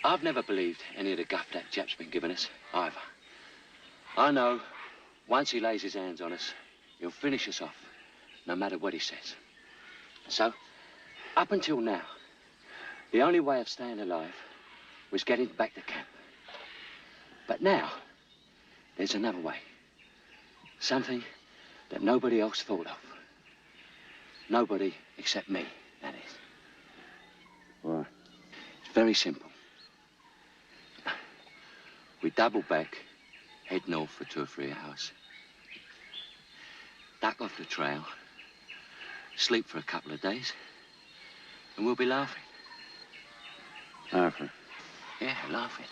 S20: I've never believed any of the guff that Jap's been giving us, either. I know once he lays his hands on us, he'll finish us off, no matter what he says. So, up until now, the only way of staying alive was getting back to camp. But now, there's another way. Something that nobody else thought of. Nobody except me, that is.
S3: What?
S20: It's very simple. We double back, head north for 2 or 3 hours, duck off the trail, sleep for a couple of days, and we'll be laughing.
S3: Laughing?
S20: Yeah, laughing.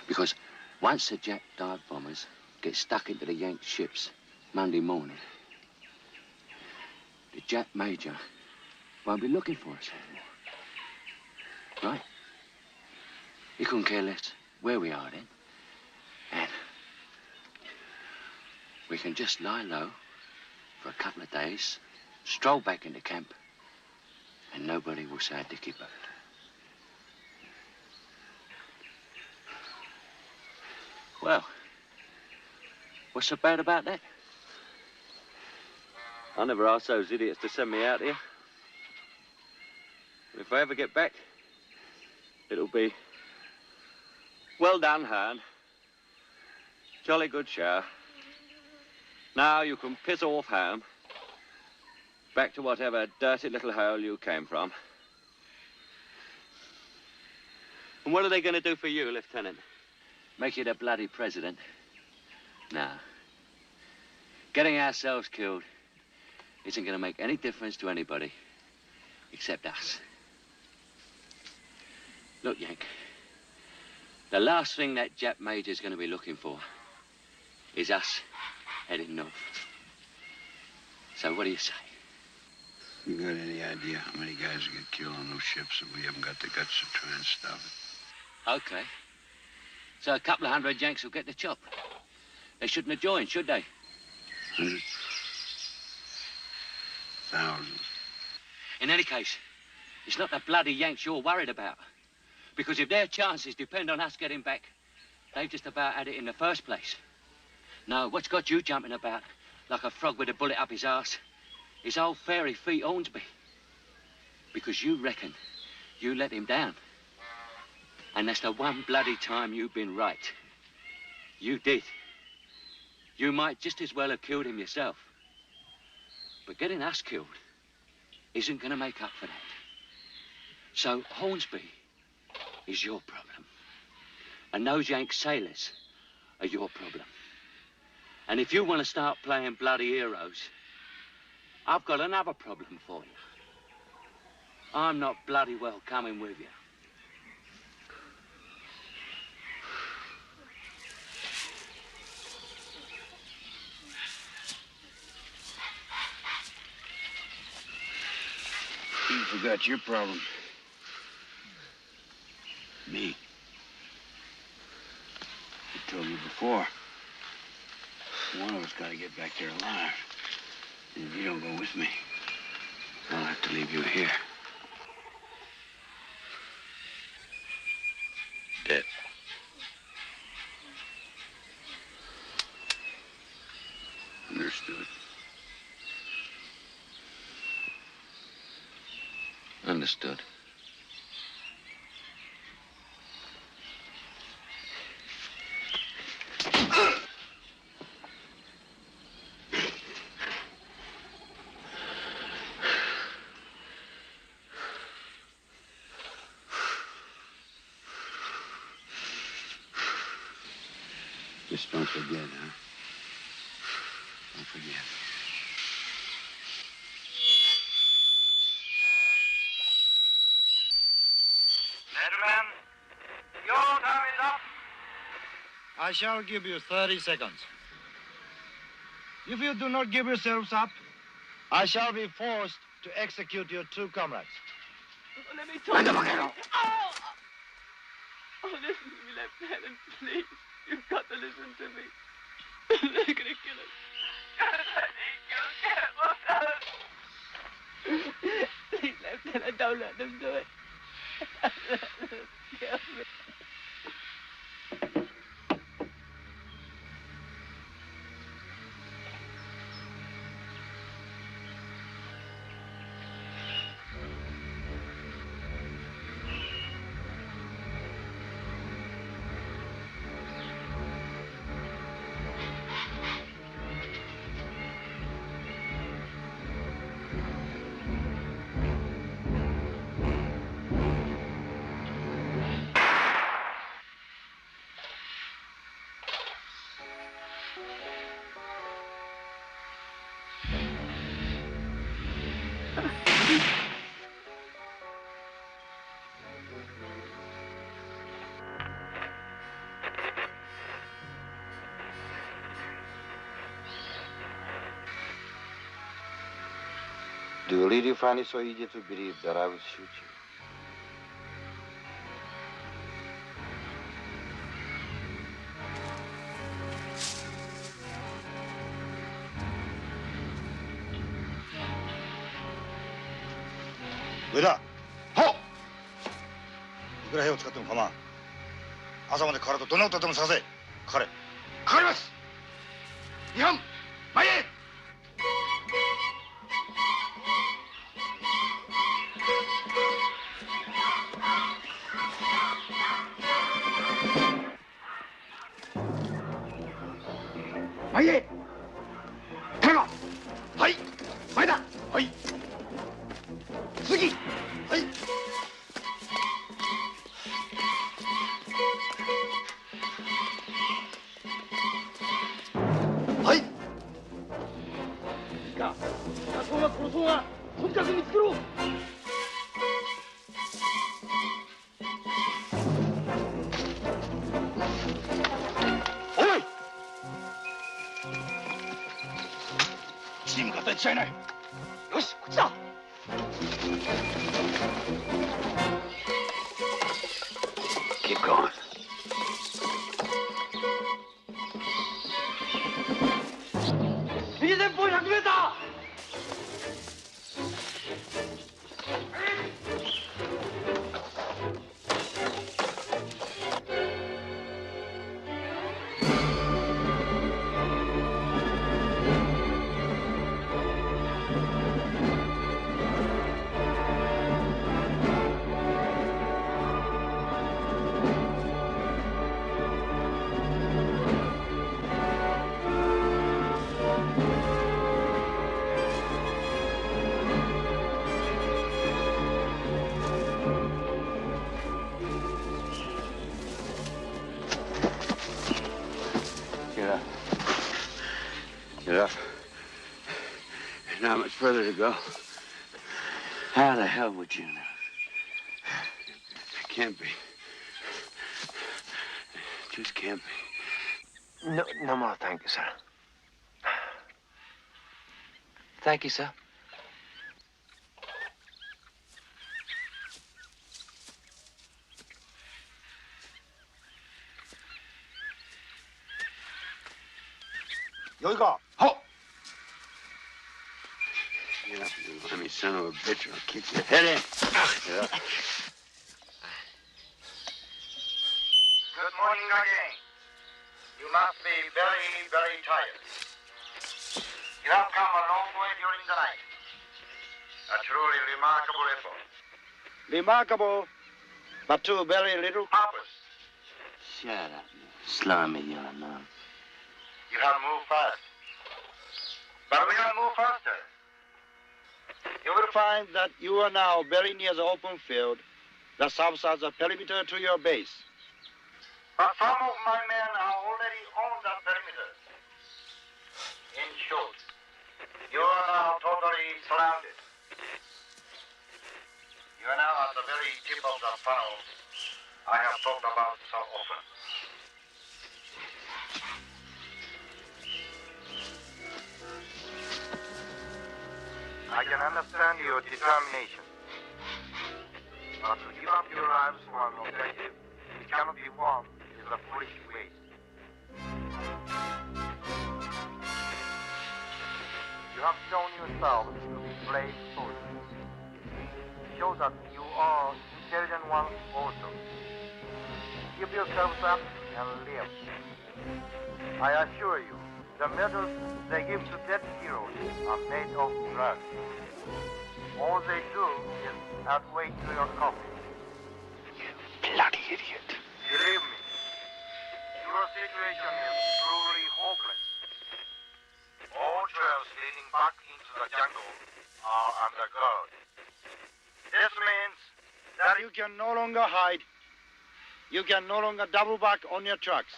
S20: Because once the Jap dive bombers get stuck into the Yank ships Monday morning, the Jap major won't be looking for us anymore. Right? He couldn't care less where we are then. And we can just lie low for a couple of days, stroll back into camp, and nobody will say a dicky bird. Well, what's so bad about that? I never asked those idiots to send me out here. If I ever get back, it'll be well done, Han. Jolly good shower. Now you can piss off home. Back to whatever dirty little hole you came from. And what are they going to do for you, Lieutenant? Make you the bloody president? No. Getting ourselves killed isn't going to make any difference to anybody except us. Look, Yank, the last thing that Jap major's going to be looking for is us heading north. So what do you say?
S3: You got any idea how many guys get killed on those ships if we haven't got the guts to try and stop it?
S20: Okay. So a couple of 100 Yanks will get the chop. They shouldn't have joined, should they?
S3: 100? Thousands.
S20: In any case, it's not the bloody Yanks you're worried about. Because if their chances depend on us getting back, they've just about had it in the first place. No, what's got you jumping about like a frog with a bullet up his arse is old fairy feet Hornsby. Because you reckon you let him down. And that's the one bloody time you've been right. You did. You might just as well have killed him yourself. But getting us killed isn't going to make up for that. So Hornsby is your problem. And those Yank sailors are your problem. And if you want to start playing bloody heroes, I've got another problem for you. I'm not bloody well coming with you.
S3: You forgot your problem. Me. I told you before. One of us got to get back there alive. And if you don't go with me, I'll have to leave you here. Dead. Understood.
S20: Understood.
S3: Just don't forget, huh? Don't forget.
S14: Gentlemen, your time is up.
S16: I shall give you 30 seconds. If you do not give yourselves up, I shall be forced to execute your 2 comrades.
S6: Let me talk. Oh! Oh, listen to me, Lieutenant, please. You've got to listen to me. They're gonna kill us. Please, Lieutenant, don't let them do it. Kill me.
S16: Do you really find it so easy to believe that I would shoot you?
S4: 왜다? 호! 이거라 해요,使っても 가만. 朝まで体どんなことでもさせ。彼。かかります。日本前へ。前へ。田中。はい。前だ。はい。次。はい。はい。いいか。殺そうが殺そうが、とにかく見つけろ。おい。チーム方違いない。よし、こっちだ。
S3: Keep going.
S15: 右前方100メーター。
S3: Get up. There's not much further to go.
S20: How the hell would you know?
S3: It can't be. It just can't be.
S5: No more, thank you, sir. Thank you, sir.
S4: 여기가. 호.
S3: Get up, you limey son of a bitch, or I'll kick your head in. Get up.
S14: Good morning again. You must be very, very tired. You have come a long way during the night. A truly remarkable effort.
S16: Remarkable, but to very little
S14: purpose.
S20: Shut up, you slimy young man.
S14: You have moved fast. But we have moved faster.
S16: You will find that you are now very near the open field that serves as a perimeter to your base.
S14: But some of my men are already on that perimeter. In short, you are now totally surrounded. You are now at the very tip of the funnel I have talked about so often. I can understand your determination. But to give up your lives for an objective which cannot be won is a foolish waste. You have shown yourselves to be brave soldiers. Show that you are intelligent ones also. Give yourselves up and live. I assure you, the medals they give to dead heroes are made of blood. All they do is add weight to your coffin.
S20: You bloody idiot.
S14: Believe me, your situation is truly hopeless. All trails leading back into the jungle are under guard. This means that
S16: You can no longer hide. You can no longer double back on your tracks.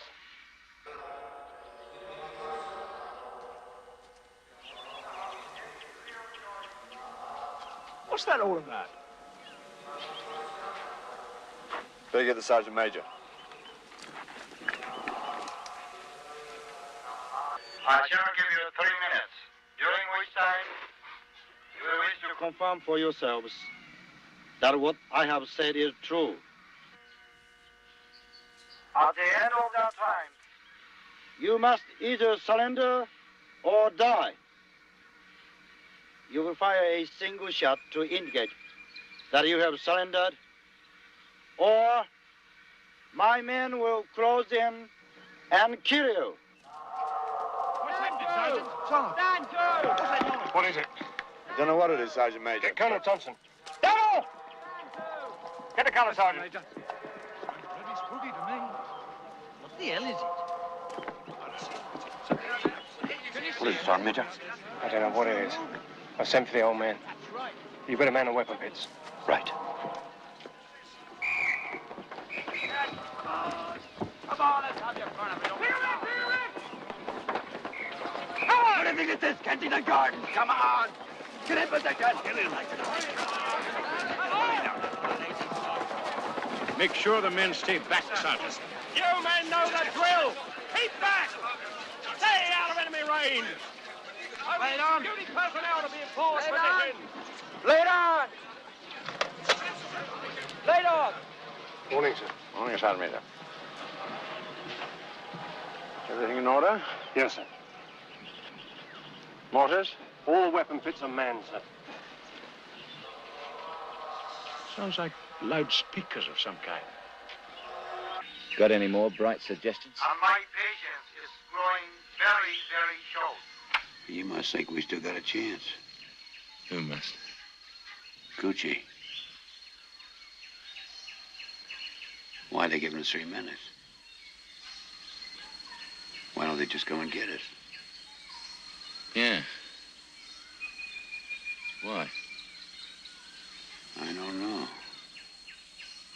S8: What's that all about?
S4: Better get the Sergeant Major.
S14: I shall give you 3 minutes, during which time you will wish to
S16: confirm for yourselves that what I have said is true.
S14: At the end of that time,
S16: You must either surrender or die. You will fire a single shot to indicate that you have surrendered, or my men will close in and kill you.
S8: What is it?
S16: Don't know what it is, Sergeant Major.
S8: Get Colonel Thompson.
S15: Devil!
S8: Get the color, Sergeant.
S19: Bloody spooky to me. What the hell is it?
S8: What is it, Sergeant Major? I don't know what it is. I sent for the old man. You've got a man the weapon pits.
S20: Right.
S15: Come on, let's have your fun of it. Come on! What do you think this is, Kensington Gardens? Come on! Get in position! Get in like
S12: Make sure the men stay back, Sergeant.
S2: You men know the drill. Keep back. Stay out of enemy range.
S15: Lay on.
S2: Duty personnel to be enforced with the in.
S15: Lay on! Lay on!
S8: Morning, sir.
S12: Morning, Sergeant Major. Everything in order?
S8: Yes, sir. Mortars? All weapon pits are manned, sir.
S12: Sounds like loudspeakers of some kind.
S10: Got any more bright suggestions?
S14: and my patience is growing very, very short.
S3: You must think we still got a chance.
S10: Who must?
S3: Gucci. Why are they giving us 3 minutes? Why don't they just go and get us?
S10: Yeah. Why?
S3: I don't know.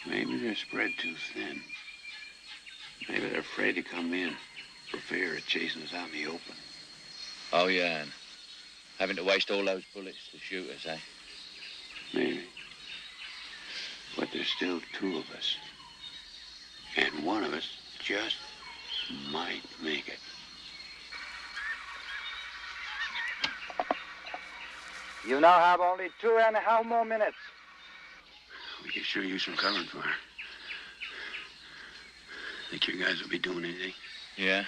S3: Maybe they're spread too thin. Maybe they're afraid to come in for fear of chasing us out in the open.
S10: Oh, yeah, and having to waste all those bullets to shoot us, eh?
S3: Maybe. But there's still 2 of us. And one of us just might make it.
S16: You now have only 2.5 more minutes.
S3: We could sure use some covering fire. Think your guys will be doing anything?
S10: Yeah.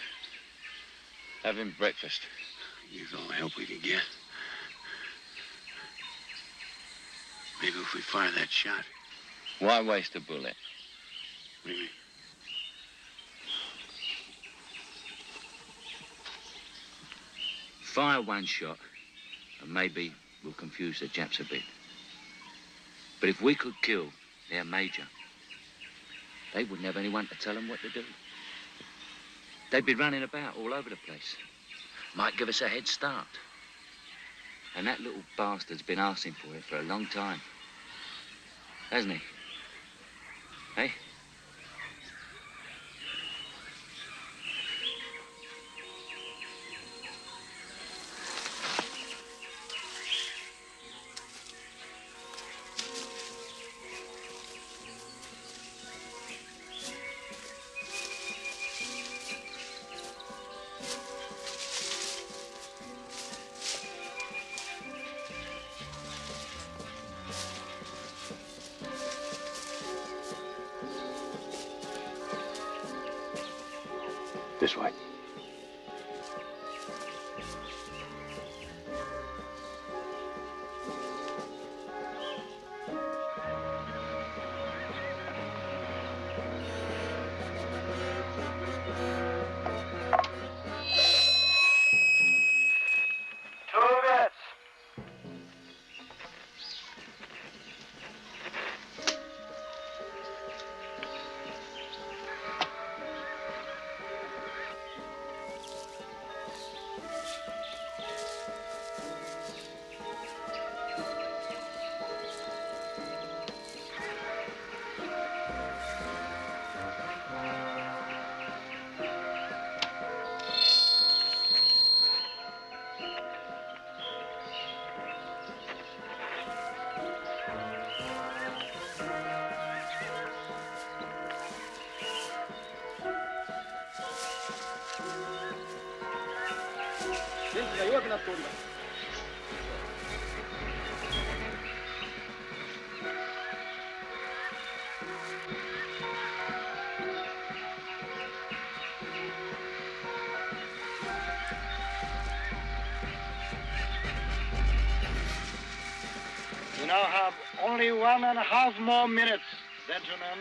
S10: Having breakfast.
S3: Use all the help we can get. Maybe if we fire that shot.
S10: Why waste a bullet?
S3: What do you mean?
S10: Fire one shot, and maybe we'll confuse the Japs a bit. But if we could kill their major, they wouldn't have anyone to tell them what to do. They'd be running about all over the place. Might give us a head start. And that little bastard's been asking for it for a long time. Hasn't he? Hey?
S12: This way.
S16: You now have only 1.5 more minutes, gentlemen.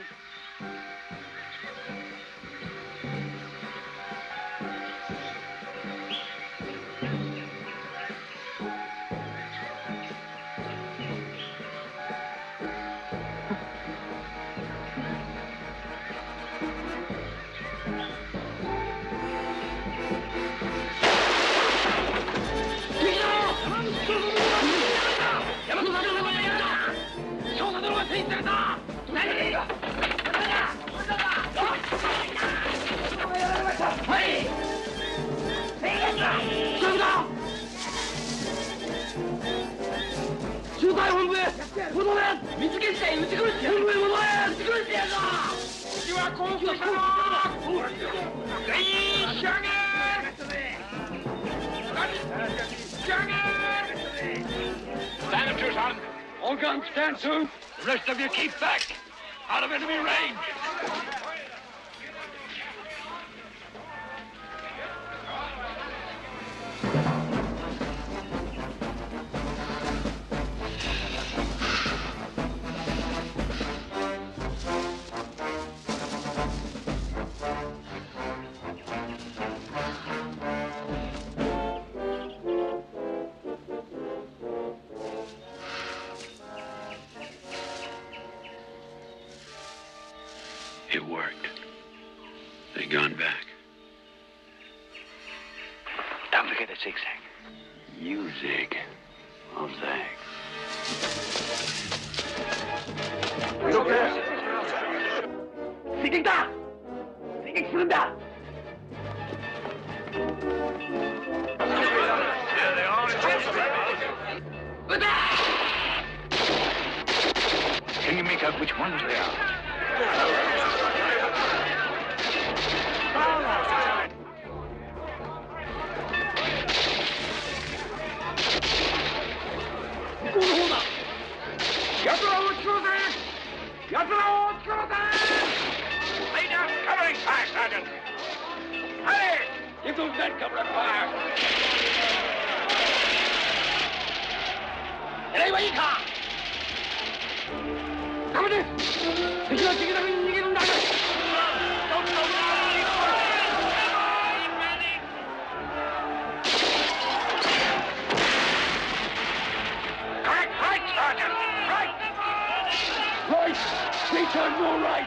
S2: Stand to, son. All guns stand to. The rest of you keep back. Out of enemy range.
S3: It worked. They gone back.
S20: Don't forget the zigzag.
S3: You zig. I'll zag.
S2: 지긴다! 지기 부른다!
S20: Can you make out which ones they are?
S2: Lay down covering fire, Sergeant! Hurry! Give those men cover and fire! Anyway, you can't! Come on in! Did you not take it up and you get them down? Don't go down! Right, Sergeant! Right! Right! They turn more right!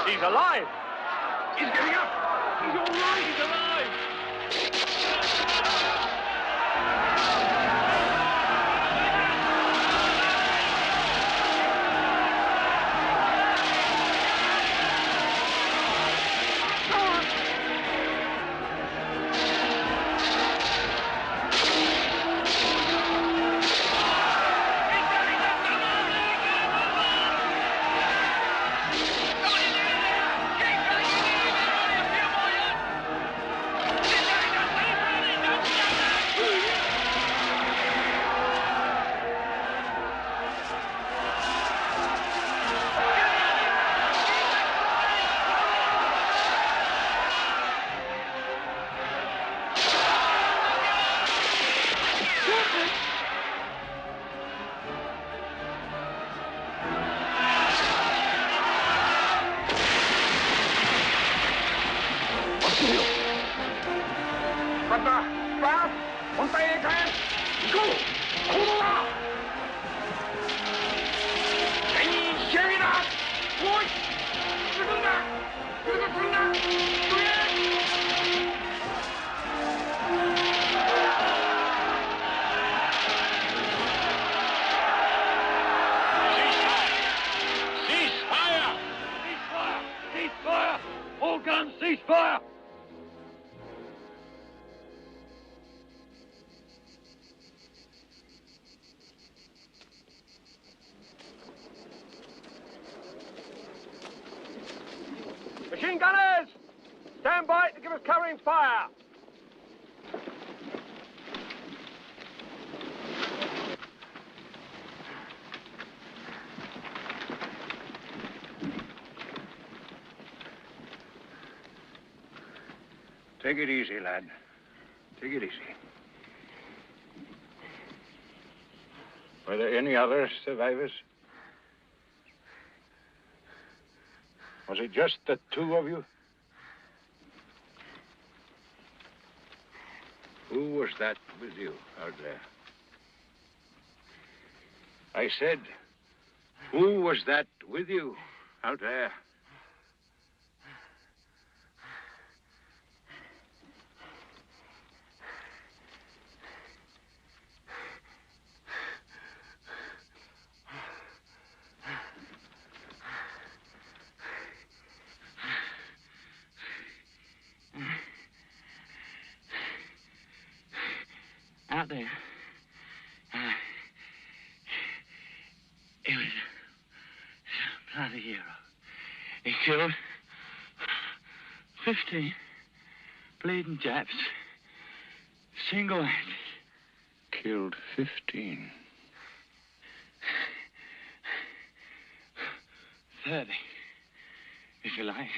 S2: He's alive! He's getting up! He's all right! He's alive! Opening fire!
S12: Take it easy, lad. Take it easy. Were there any other survivors? Was it just the two of you? Who was that with you out there? I said, who was that with you out there?
S17: Out there. He was a bloody hero. He killed 15 bleeding Japs. Single-handed.
S12: Killed 15.
S17: 30, if you like.